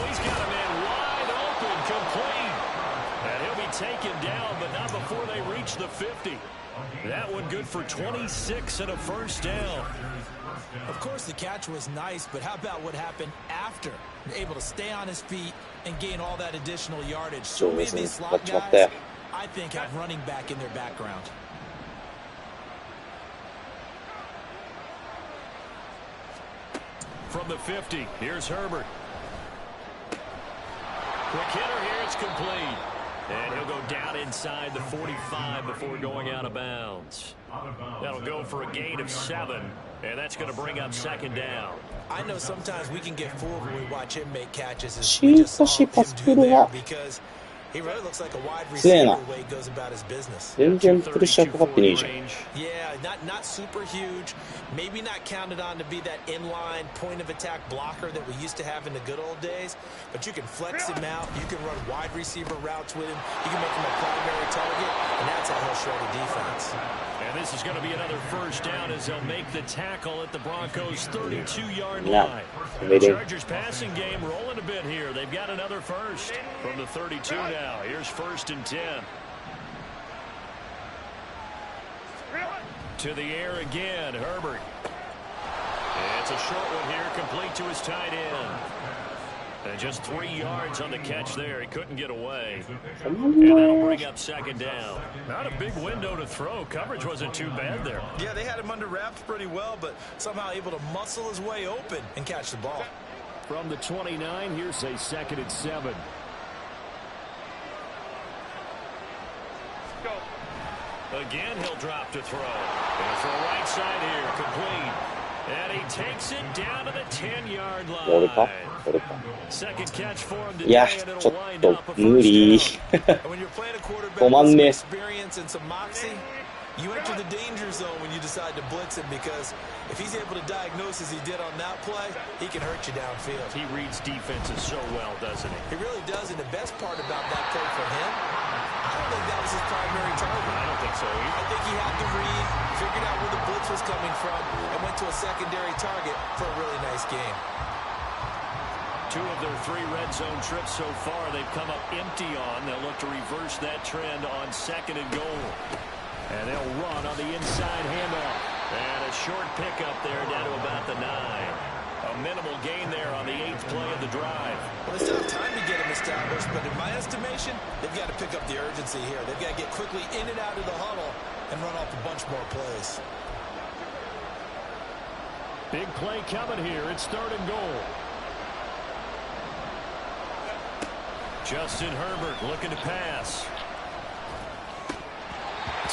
S4: he's got a man wide open, complete. And he'll be taken down, but not before they reach the 50. That one good for 26 and a first down.
S5: Of course, the catch was nice, but how about what happened after? Able to stay on his feet and gain all that additional yardage. So many of these slot guys, I think, have running back in their background.
S4: From the 50, here's Herbert. Quick hitter here, it's complete. And he'll go down inside the 45 before going out of bounds. That'll go for a gain of 7, and that's going to bring up second down.
S5: I know sometimes we can get fooled when we watch him make catches. We just saw him do there because he really looks like a wide receiver the way he goes about his business.
S2: 全然プレッシャーかかってねえじゃん。
S5: Yeah, not super huge. Maybe not counted on to be that inline point of attack blocker that we used to have in the good old days. But you can flex him out. You can run wide receiver routes with him. You can make him a primary target, and that's how he'll shred a defense.
S4: And this is going to be another first down as they'll make the tackle at the Broncos' 32-yard line. The Chargers passing game rolling a bit here. They've got another first from the 32 now. Here's 1st and 10. To the air again, Herbert. And it's a short one here, complete to his tight end. And just 3 yards on the catch there. He couldn't get away. And that'll bring up second down. Not a big window to throw. Coverage wasn't too bad there.
S5: Yeah, they had him under wraps pretty well, but somehow able to muscle his way open and catch the ball.
S7: From the 29, here's a 2nd and 7.
S4: Again, he'll drop to throw. And for a right side here, complete. And he takes it down to the 10-yard line. Second catch for him today, and it'll wind up a first down. When you're playing a quarterback with some experience and some moxie, you enter the danger zone when you decide to blitz him because if he's able to diagnose as he did on that play, he can hurt you downfield. He reads defenses so well, doesn't he?
S5: He really does, and the best part about that play for him, I don't think that was his primary target.
S4: I don't think so either.
S5: I think he had to read, figured out where the blitz was coming from, and went to a secondary target for a really nice game.
S4: 2 of their 3 red zone trips so far, they've come up empty on. They'll look to reverse that trend on 2nd and goal. And they'll run on the inside handoff. And a short pickup there down to about the 9. A minimal gain there on the 8th play of the drive.
S5: Well, they still have time to get him established, but in my estimation, they've got to pick up the urgency here. They've got to get quickly in and out of the huddle and run off a bunch more plays.
S7: Big play coming here. It's 3rd and goal.
S4: Justin Herbert looking to pass.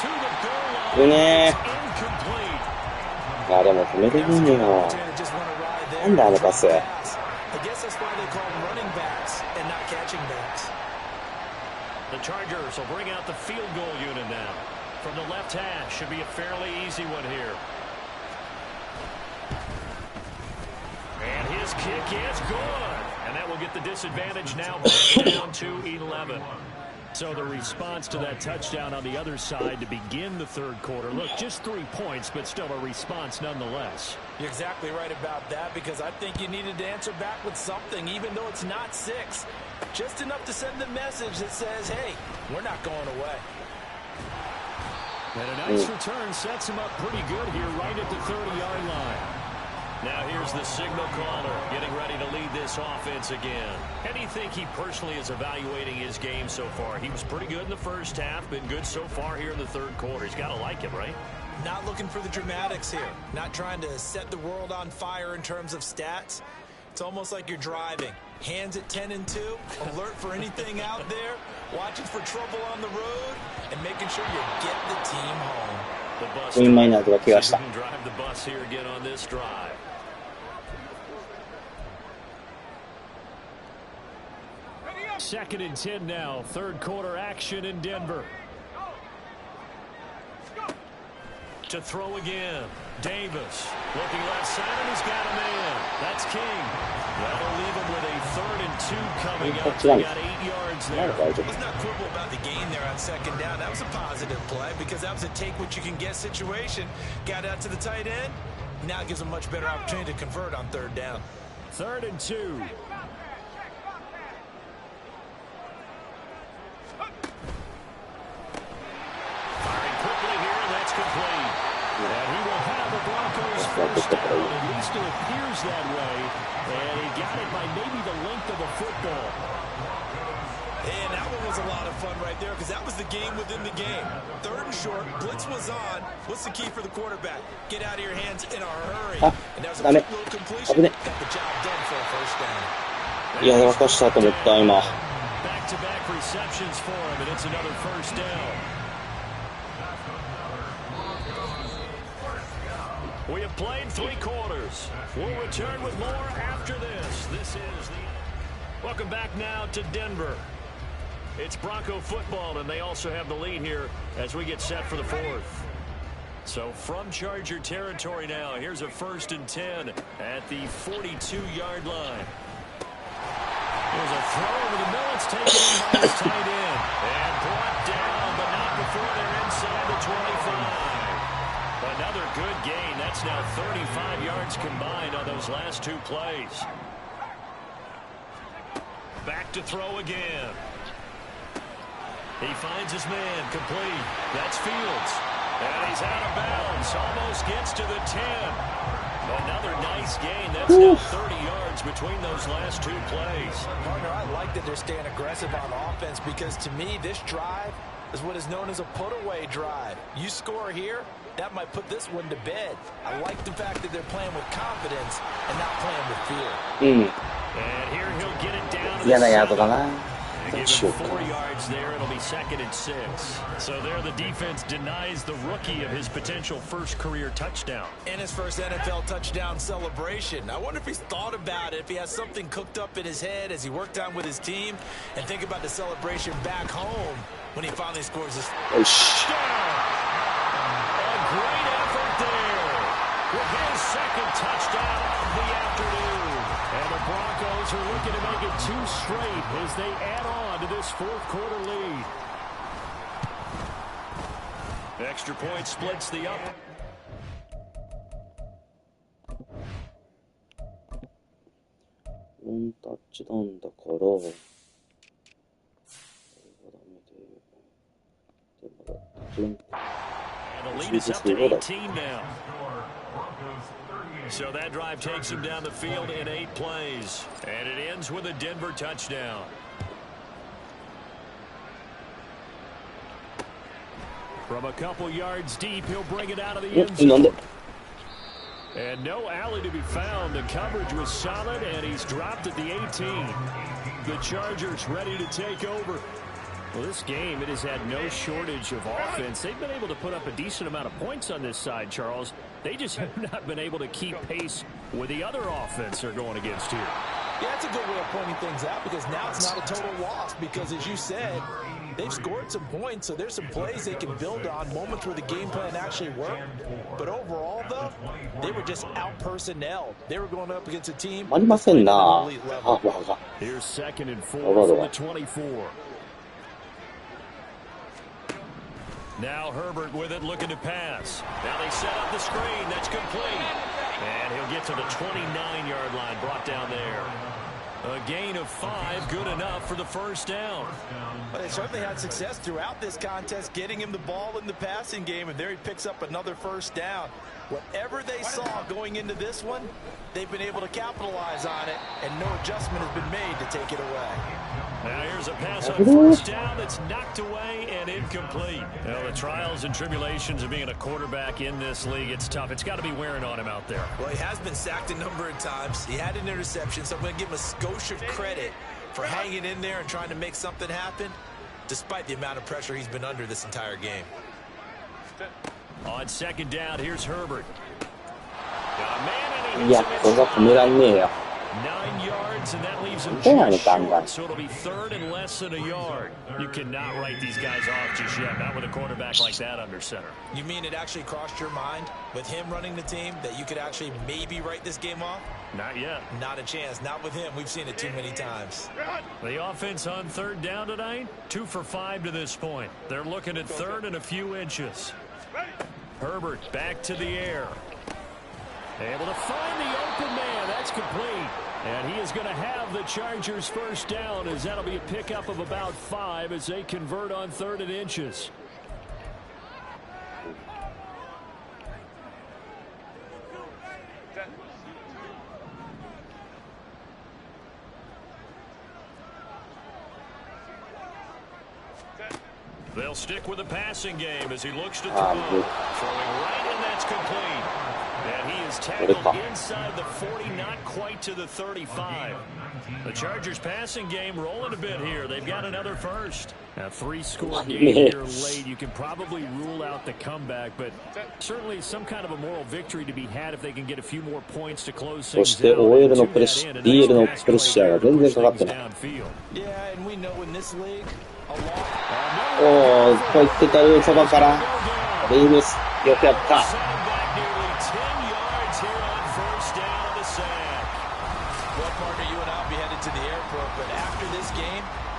S4: To the goal line. It's incomplete.
S2: あ、でも止めてるんだよ。なんだあのパス。
S5: I guess that's why they call them running backs and not catching backs.
S4: The Chargers will bring out the field goal unit now. From the left hash, should be a fairly easy one here.
S7: This kick is good. And that will get the disadvantage now down to 11. So the response to that touchdown on the other side to begin the third quarter. Look, just 3 points, but still a response nonetheless.
S5: You're exactly right about that, because I think you needed to answer back with something, even though it's not 6. Just enough to send the message that says, hey, we're not going away.
S7: And a nice return sets him up pretty good here right at the 30-yard line. Now here's the signal caller getting ready to lead this offense again. How do you think he personally is evaluating his game so far? He was pretty good in the first half, been good so far here in the third quarter. He's got to like it, right?
S5: Not looking for the dramatics here. Not trying to set the world on fire in terms of stats. It's almost like you're driving. Hands at 10 and 2, alert for anything out there, watching for trouble on the road, and making sure you get the team home.
S7: The bus drive the bus here again on this drive. Second and 10 now. Third quarter action in Denver. To throw again. Davis looking left side, and he's got a man. That's King. That'll leave him with a 3rd and 2 coming up. They got 8 yards there.
S5: Let's not quibble about the gain there on second down. That was a positive play because that was a take-what-you-can-get situation. Got out to the tight end. Now it gives them a much better opportunity to convert on 3rd down.
S7: 3rd and 2. Firing quickly here, and that's complete. And he will have the Broncos first down. At least it appears that way. And he got it by maybe the length of a football.
S5: And that one was a lot of fun right there because that was the game within the game. 3rd and short, blitz was on. What's the key for the quarterback? Get out of your hands in a hurry. And that was a quick little completion. Got the job done for a first down. Back-to-back
S7: receptions for him, and it's another first down. We have played 3 quarters. We'll return with more after this. This is the... Welcome back now to Denver. It's Bronco football, and they also have the lead here as we get set for the 4th. So from Charger territory now, here's a 1st and 10 at the 42-yard line. There's a throw over the middle. It's taken in by his tight end. And brought down, but not before they're inside the 25. Another good gain. That's now 35 yards combined on those last 2 plays. Back to throw again. He finds his man complete. That's Fields. And he's out of bounds. Almost gets to the 10. Another nice gain. That's now 30 yards between those last 2 plays.
S5: Partner, I like that they're staying aggressive on offense because to me, this drive is what is known as a put-away drive. You score here, that might put this one to bed. I like the fact that they're playing with confidence and not playing with fear.
S7: And here he'll get it down to the 7. Give him 4 yards there. It'll be 2nd and 6. So there the defense denies the rookie of his potential first career touchdown.
S5: And his first NFL touchdown celebration. I wonder if he's thought about it, if he has something cooked up in his head as he worked on with his team, and think about the celebration back home when he finally scores his touchdown.
S7: A great effort there with his 2nd touchdown of the afternoon. And the Broncos are looking to make it 2 straight as they add on to this 4th quarter lead. Extra point splits the up.
S2: touchdown だから、
S7: And the lead is up to 18 now. So that drive takes him down the field in 8 plays. And it ends with a Denver touchdown. From a couple yards deep, he'll bring it out of the end zone. And no alley to be found. The coverage was solid, and he's dropped at the 18. The Chargers ready to take over. Well, this game, it has had no shortage of offense. They've been able to put up a decent amount of points on this side, Charles. They just have not been able to keep pace with the other offense they're going against here.
S5: Yeah, that's a good way of pointing things out because now it's not a total loss because, as you said, they've scored some points, so there's some plays they can build on, moments where the game plan actually worked. But overall, though, they were just out-personnel. They were going up against a team.
S2: ありませんな。ハーフが。
S7: Here's second and 4 from the 24. Now Herbert with it, looking to pass. Now they set up the screen. That's complete. And he'll get to the 29-yard line, brought down there. A gain of 5, good enough for the first down.
S5: Well, they certainly had success throughout this contest, getting him the ball in the passing game, and there he picks up another first down. Whatever they saw going into this one, they've been able to capitalize on it, and no adjustment has been made to take it away.
S7: Now here's a pass on first down that's knocked away and incomplete. Well, the trials and tribulations of being a quarterback in this league, it's tough. It's got to be wearing on him out there.
S5: Well, he has been sacked a number of times. He had an interception, so I'm going to give him a skosh of credit for hanging in there and trying to make something happen, despite the amount of pressure he's been under this entire game.
S7: On second down, here's Herbert. Got a man and he
S2: いや、これは止めらんねえよ。
S7: 9 yards, and that leaves him
S2: そうなの
S7: just
S2: か、案外。
S7: short, so it'll be third and less than a yard. You cannot write these guys off just yet, not with a quarterback like that under center.
S5: You mean it actually crossed your mind with him running the team that you could actually maybe write this game off?
S7: Not yet.
S5: Not a chance. Not with him. We've seen it too many times.
S7: The offense on third down tonight, 2 for 5 to this point. They're looking at third and a few inches. Herbert back to the air. Able to find the open man. That's complete. And he is going to have the Chargers first down, as that'll be a pickup of about 5 as they convert on third and inches. They'll stick with the passing game as he looks to throw. Throwing right, and that's complete. And he is tackled inside the 40, not quite to the 35. The Chargers passing game rolling a bit here. They've got another first. A 3-score game here late. You can probably rule out the comeback, but certainly some kind of a moral victory to be had if they can get a few more points to close things out.
S2: そして OL のプレッシャー、DL のプレッシャーが全然かかってない。
S5: Yeah, and we know in this league,
S2: おー、こう言ってたよ、そばから。レイブス、よくやった。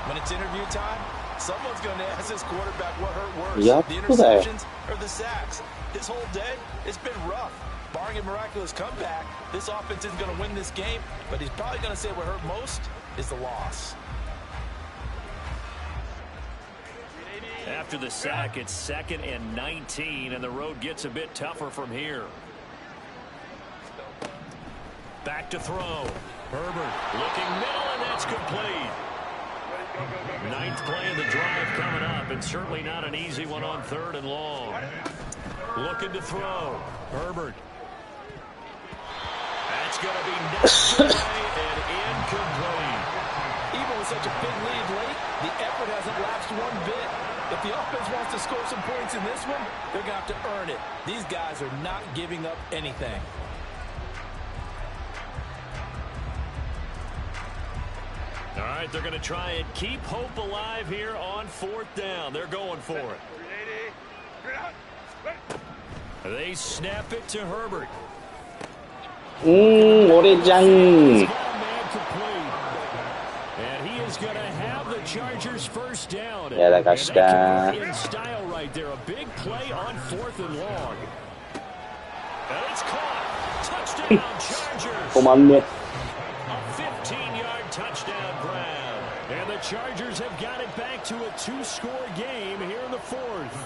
S5: When it's interview time, someone's going to ask this quarterback what hurt worse,
S2: Yep.
S5: the interceptions or the sacks. His whole day, it's been rough. Barring a miraculous comeback, this offense isn't going to win this game, but he's probably going to say what hurt most is the loss.
S7: After the sack, it's 2nd and 19, and the road gets a bit tougher from here. Back to throw. Herbert looking middle, and that's complete. 9th play of the drive coming up, and certainly not an easy one on 3rd and long. Looking to throw. Herbert. That's going to be knocked away and incomplete.
S5: Even with such a big lead late, the effort hasn't lapsed one bit. If the offense wants to score some points in this one, they're going to have to earn it. These guys are not giving up anything.
S7: All right, they're going to try and keep hope alive here on 4th down. They're going for it. They snap it to Herbert.
S2: 俺じゃん。
S7: And he is going to have the Chargers first down. And that convert in style right there. A big play on 4th and long. And it's caught. Touchdown, Chargers.
S2: 止まんね。
S7: A 15-yard touchdown grab. And the Chargers have got it back to a 2-score game here in the 4th.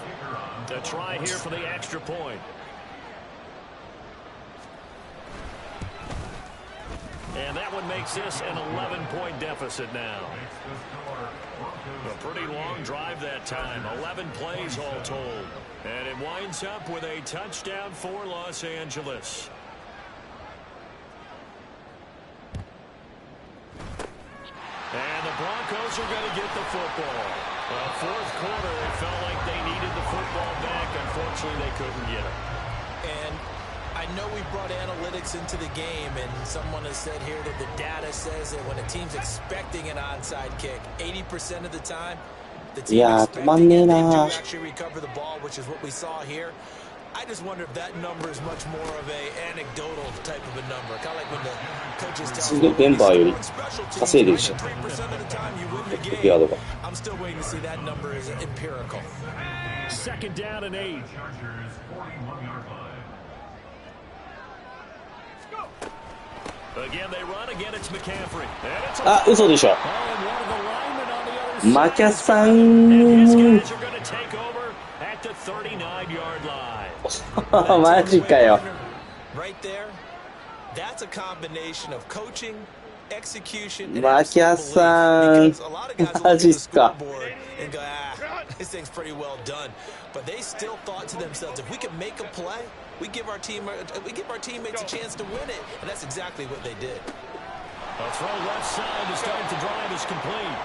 S7: A try here for the extra point. And that one makes this an 11-point deficit now. A pretty long drive that time. 11 plays all told. And it winds up with a touchdown for Los Angeles. And the Broncos are going to get the football. Well, 4th quarter, it felt like they needed the football back. Unfortunately, they couldn't get it.
S5: And I know we brought analytics into the game, and someone has said here that the data says that when a team's expecting an onside kick, 80% of the time, い
S2: やー、止まんねえなー。
S5: I just wonder if that number is much more of a anecdotal type of a number. Kind of like when the coaches tell us
S2: デンバーより稼いでるし、
S5: 3% of the time you win the
S2: ヤード
S5: game.
S2: が。
S5: I'm still waiting to see that number is empirical.
S7: Second down and 8. Again, they run. Again, it's McCaffrey.
S2: あ、嘘でしょ。
S7: Oh, and one of the linemen on the other
S2: マ
S7: side.
S2: キャさ
S7: And his
S2: ん。
S7: guys are going to take over at the 39-yard line.
S2: マジかよ。
S5: Right there, that's a combination of coaching, execution, and
S2: マキャ
S5: absolute
S2: さ
S5: belief.
S2: ん。
S5: Because a lot of guys will
S2: マ
S5: look
S2: ジ
S5: at
S2: っ
S5: the
S2: すか。
S5: scoreboard and go, this thing's pretty well done. But they still thought to themselves, if we can make a play, we give our teammates a chance to win it, and that's exactly what they did.
S7: A throw left side to start the drive is complete.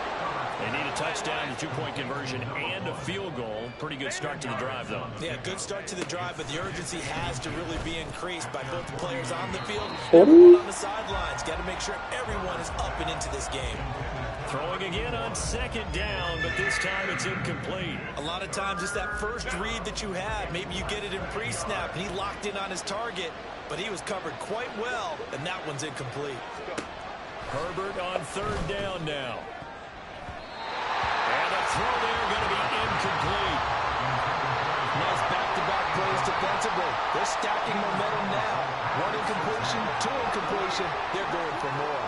S7: They need a touchdown, a two-point conversion, and a field goal. Pretty good start to the drive, though.
S5: Yeah, good start to the drive, but the urgency has to really be increased by both the players on the field and everyone on the sidelines. Got to make sure everyone is up and into this game.
S7: Throwing again on second down, but this time it's incomplete.
S5: A lot of times it's that first read that you have. Maybe you get it in pre-snap, and he locked in on his target, but he was covered quite well, and that one's incomplete.
S7: Herbert on third down now. And a throw there going to be incomplete.
S5: Nice back-to-back plays defensively. They're stacking momentum now. One incompletion, two incompletion. They're going for more.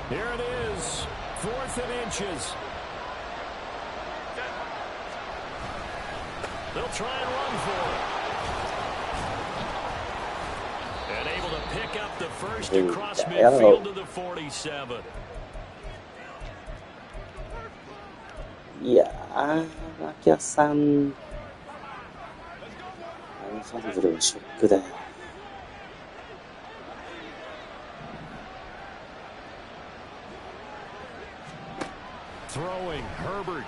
S7: Here it is, 4th and inches. They'll try and run for it. And able to pick up the first across midfield to the 47.
S2: いやー、マキャさん。ファンブルのショックだよ。
S7: Throwing Herbert.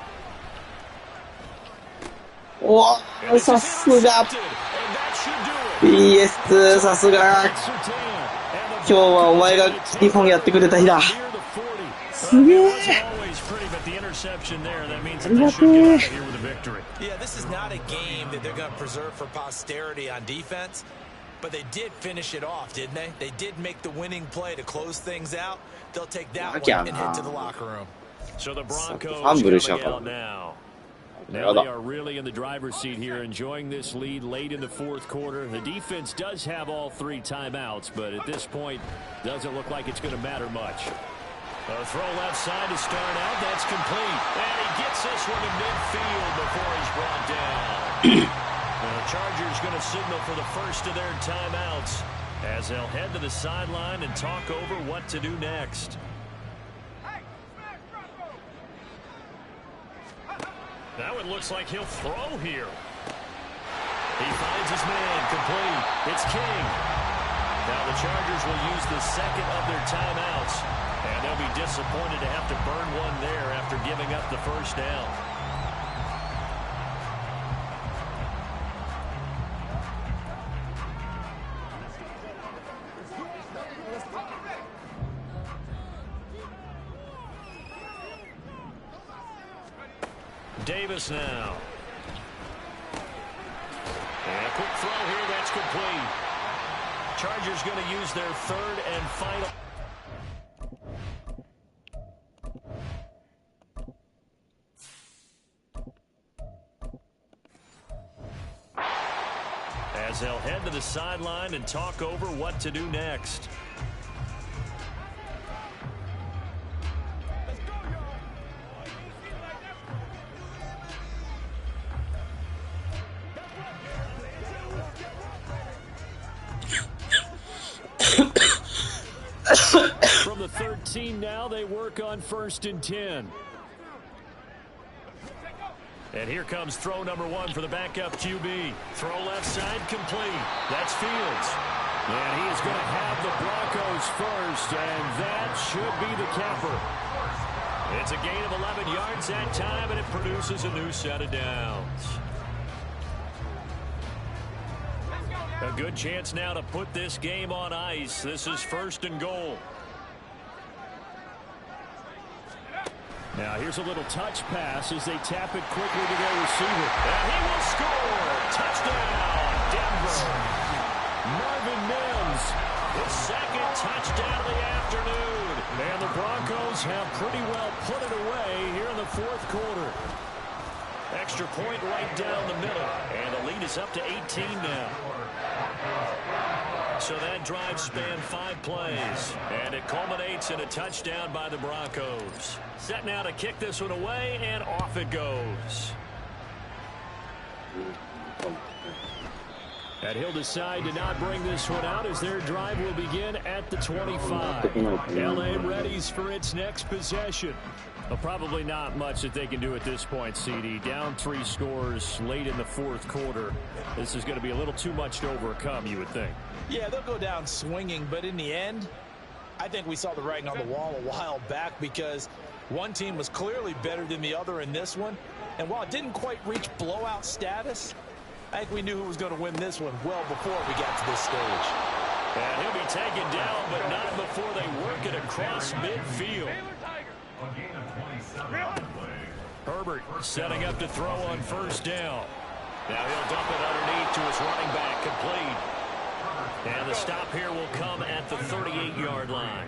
S2: おー、さすが。BS2、さすが。今日はお前が2本やってくれた日だ。すげえ。ありがとう。
S5: Yeah, this is not a game that they're going to preserve for posterity on defense, but they did finish it off, didn't they? They did make the winning play to close things out. They'll take that one and head to the locker room.
S7: So the Broncos coming out now. Now they are really in the driver's seat here, enjoying this lead late in the fourth quarter. The defense does have all 3 timeouts, but at this point, doesn't look like it's going to matter much. A throw left side to start out. That's complete. And he gets this one to midfield before he's brought down. The Chargers going to signal for the first of their timeouts as they'll head to the sideline and talk over what to do next. Now it looks like he'll throw here. He finds his man, complete. It's King. Now the Chargers will use the second of their timeouts, and they'll be disappointed to have to burn one there after giving up the first down. Davis now. And a quick throw here, that's complete. Chargers going to use their third and final. As they'll head to the sideline and talk over what to do next. From the 13 now, they work on 1st and 10. And here comes throw number 1 for the backup QB. Throw left side, complete. That's Fields. And he is going to have the Broncos first, and that should be the capper. It's a gain of 11 yards that time, and it produces a new set of downs. A good chance now to put this game on ice. This is 1st and goal. Now here's a little touch pass as they tap it quickly to their receiver. And he will score. Touchdown, Denver. Marvin Mims, his 2nd touchdown of the afternoon. And the Broncos have pretty well put it away here in the 4th quarter. Extra point right down the middle. And the lead is up to 18 now. So that drive spanned 5 plays. And it culminates in a touchdown by the Broncos. Set now to kick this one away, and off it goes. And he'll decide to not bring this one out as their drive will begin at the 25. LA readies for its next possession. Well, probably not much that they can do at this point, CD. Down 3 scores late in the 4th quarter. This is going to be a little too much to overcome, you would think.
S5: Yeah, they'll go down swinging, but in the end, I think we saw the writing on the wall a while back because one team was clearly better than the other in this one. And while it didn't quite reach blowout status, I think we knew who was going to win this one well before we got to this stage.
S7: And he'll be taken down, but not before they work it across midfield. Herbert setting up to throw on 1st down. Now he'll dump it underneath to his running back, complete. And the stop here will come at the 38-yard line.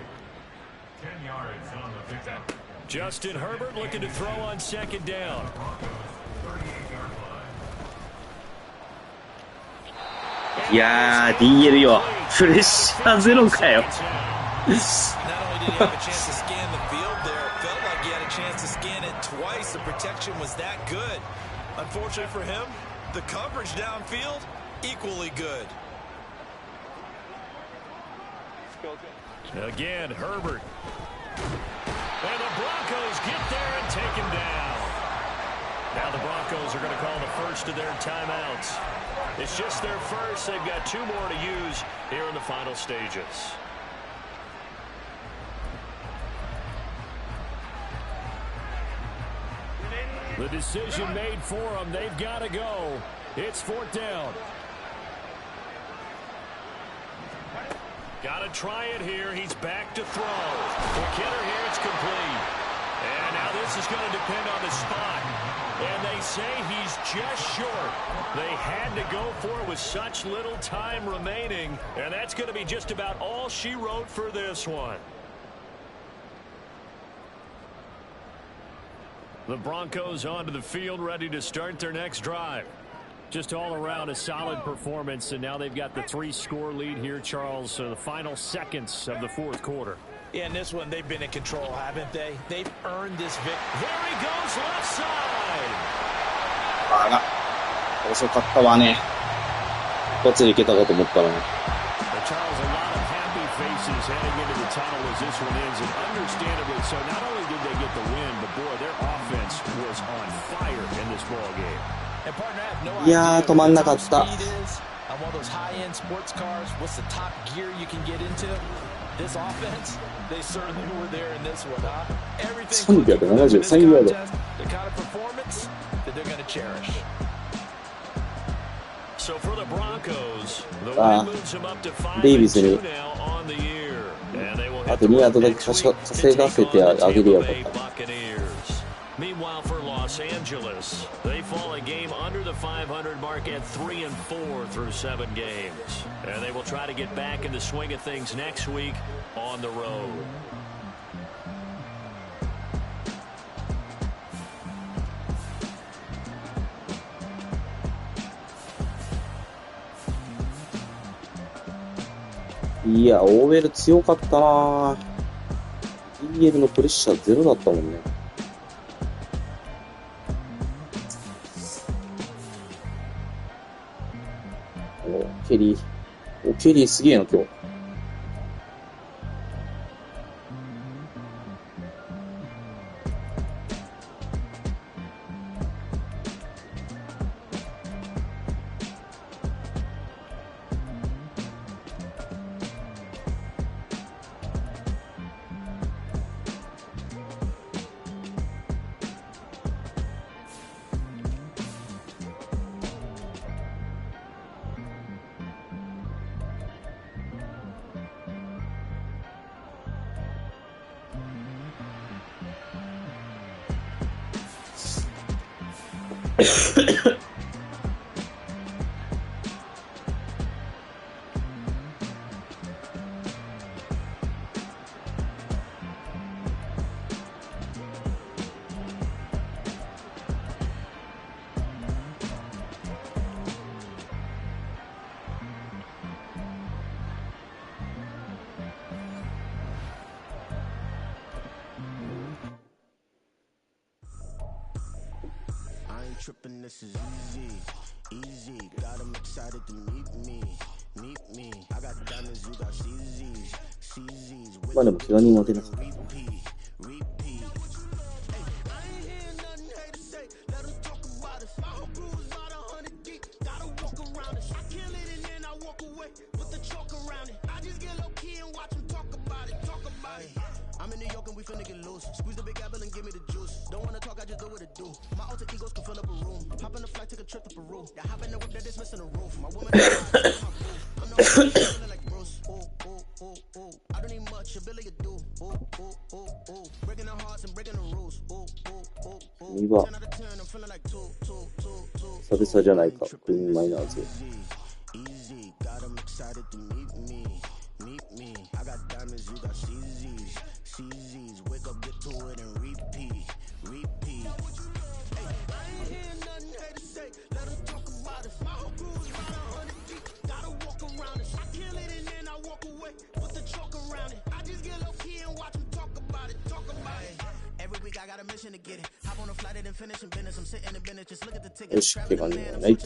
S6: 10 yards on the pickup.
S7: Justin Herbert looking to throw on 2nd down.
S2: いやー、DL よ。プレッシャーゼロかよ。
S5: Not only did he have a chance to scan the field there, it felt like he had a chance to scan it twice. The protection was that good. Unfortunately for him, the coverage downfield, equally good.
S7: Again, Herbert. And the Broncos get there and take him down. Now the Broncos are going to call the first of their timeouts. It's just their first. They've got 2 more to use here in the final stages. The decision made for them. They've got to go. It's 4th down. Got to try it here. He's back to throw. For Kidder here, it's complete. And now this is going to depend on the spot. And they say he's just short. They had to go for it with such little time remaining. And that's going to be just about all she wrote for this one. The Broncos onto the field, ready to start their next drive. Just all around a solid performance, and now they've got the 3-score lead here, Charles. So the final seconds of the 4th quarter.
S5: Yeah, in this one, they've been in control, haven't they? They've earned this victory.
S7: There he goes, left side.
S2: あら、遅かったわね。一つでいけたかと思ったらね。
S7: Charles, a lot of happy faces heading into the tunnel as this one ends, and understandably so. Not only did they get the win, but boy, their offense was on fire in this ball game.
S5: And partner, I have no
S2: いやー、止まんなかっ
S5: idea
S2: た。
S5: what speed is on one of those high-end sports cars. What's the top gear you can get into? This offense, they certainly were there in this one, huh? Everything clicking for them in this contest, the kind of performance that they're going to cherish.
S7: So for the Broncos, the win moves them up to 5-2 now on the year. And they will hit the road next week to take on the Tampa Bay Buccaneers. Meanwhile, for Los Angeles, they fall a game under the 500 mark at 3-4 through 7 games. And they will try to get back in the swing of things next week on the road.
S2: いや、OL 強かったな。DL のプレッシャーゼロだったもんね。ケリーすげえな今日。
S1: Tripping, this is easy. Got them excited to meet me. I got diamonds, you got CZs.
S2: まあでも怪我人は出なかった。
S1: I'm in New York and we finna get loose. Squeeze the big apple and give me the juice. Don't wanna talk, I just do what it do. My alter egos can fill up a room. Hop on the flight, take a trip to Peru. That hop in the whip that is missing the roof. My woman, I'm not feeling like Bruce. Ooh. I don't need much, ability to do. Ooh. Breaking the hearts and breaking the rules. Ooh. 10 out of 10, I'm feeling like 2.
S2: 久々じゃないか、クイーンマイナーズ。
S1: Easy, got them excited to meet me. I got diamonds, you got CZs. Wake up, get to it and repeat. Hey, I ain't hearing nothing hate to say. Let them talk about us. My whole crew is about 100 deep. Gotta walk around it. I kill it and then I walk away with the chalk around it. I just get low key and watch them talk about it. Every week I got a mission to get it. Hop on a flight and finish in business. I'm sitting in business. Just look at the ticket.
S2: よし、怪我人はない。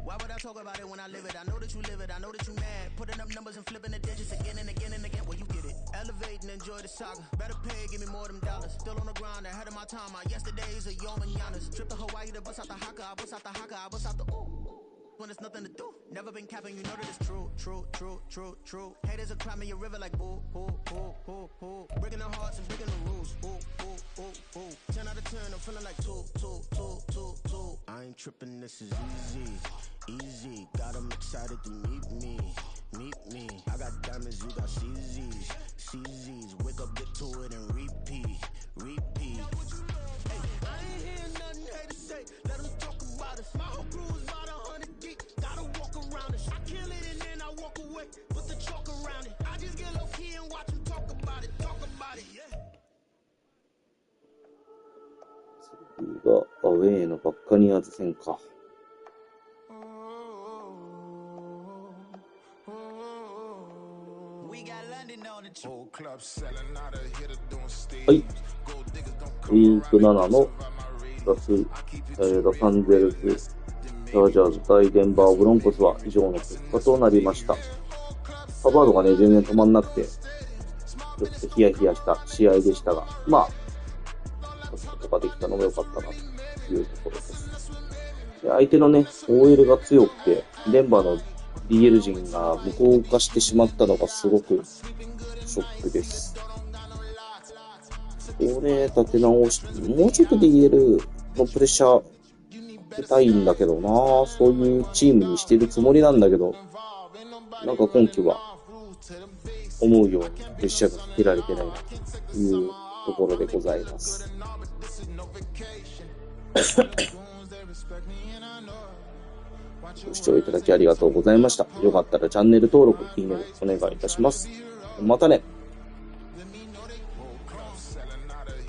S1: Why would I talk about it when I live it? I know that you live it. I know that you mad. Putting up numbers and flipping the digits again and again and again. Well, you get it. Elevate and enjoy the saga. Better pay, give me more than dollars. Still on the grind, ahead of my time. My yesterdays are yo mananas. Trip to Hawaii to bust out the haka. I bust out the haka. I bust out the ooh. When there's nothing to do. Never been capping, you know that it's true. Haters are climbing your river like boo. Breaking the hearts and breaking the rules. Ooh. 10 out of 10, I'm feeling like 2. I ain't tripping, this is easy. Got them excited to meet me. I got diamonds, you got CZs. Wake up, get to it and repeat. Hey, I ain't hearing nothing hate to say. Let them talk about us. My whole crew is about 100 deep. Gotta walk around it. I kill it and then I walk away with the chalk around it. I just get low key and watch them talk about it. Yeah.
S2: 次がアウェーのバッカニアーズ戦か。はい。リーグ7のロサンゼルスチャージャーズ対デンバーブロンコスは以上の結果となりました。ハバードがね、全然止まんなくて、ちょっとヒヤヒヤした試合でしたが、まあ、勝つことができたのが良かったなというところです。で、相手のね、OL が強くて、デンバーの DL 陣が無効化してしまったのがすごくショックです。これ立て直して、もうちょっと DL のプレッシャー出たいんだけどな、そういうチームにしてるつもりなんだけど、なんか今季は思うようにプレッシャーがかけられてないなというところでございます。ご視聴いただきありがとうございました。よかったらチャンネル登録、いいねお願いいたします。またね。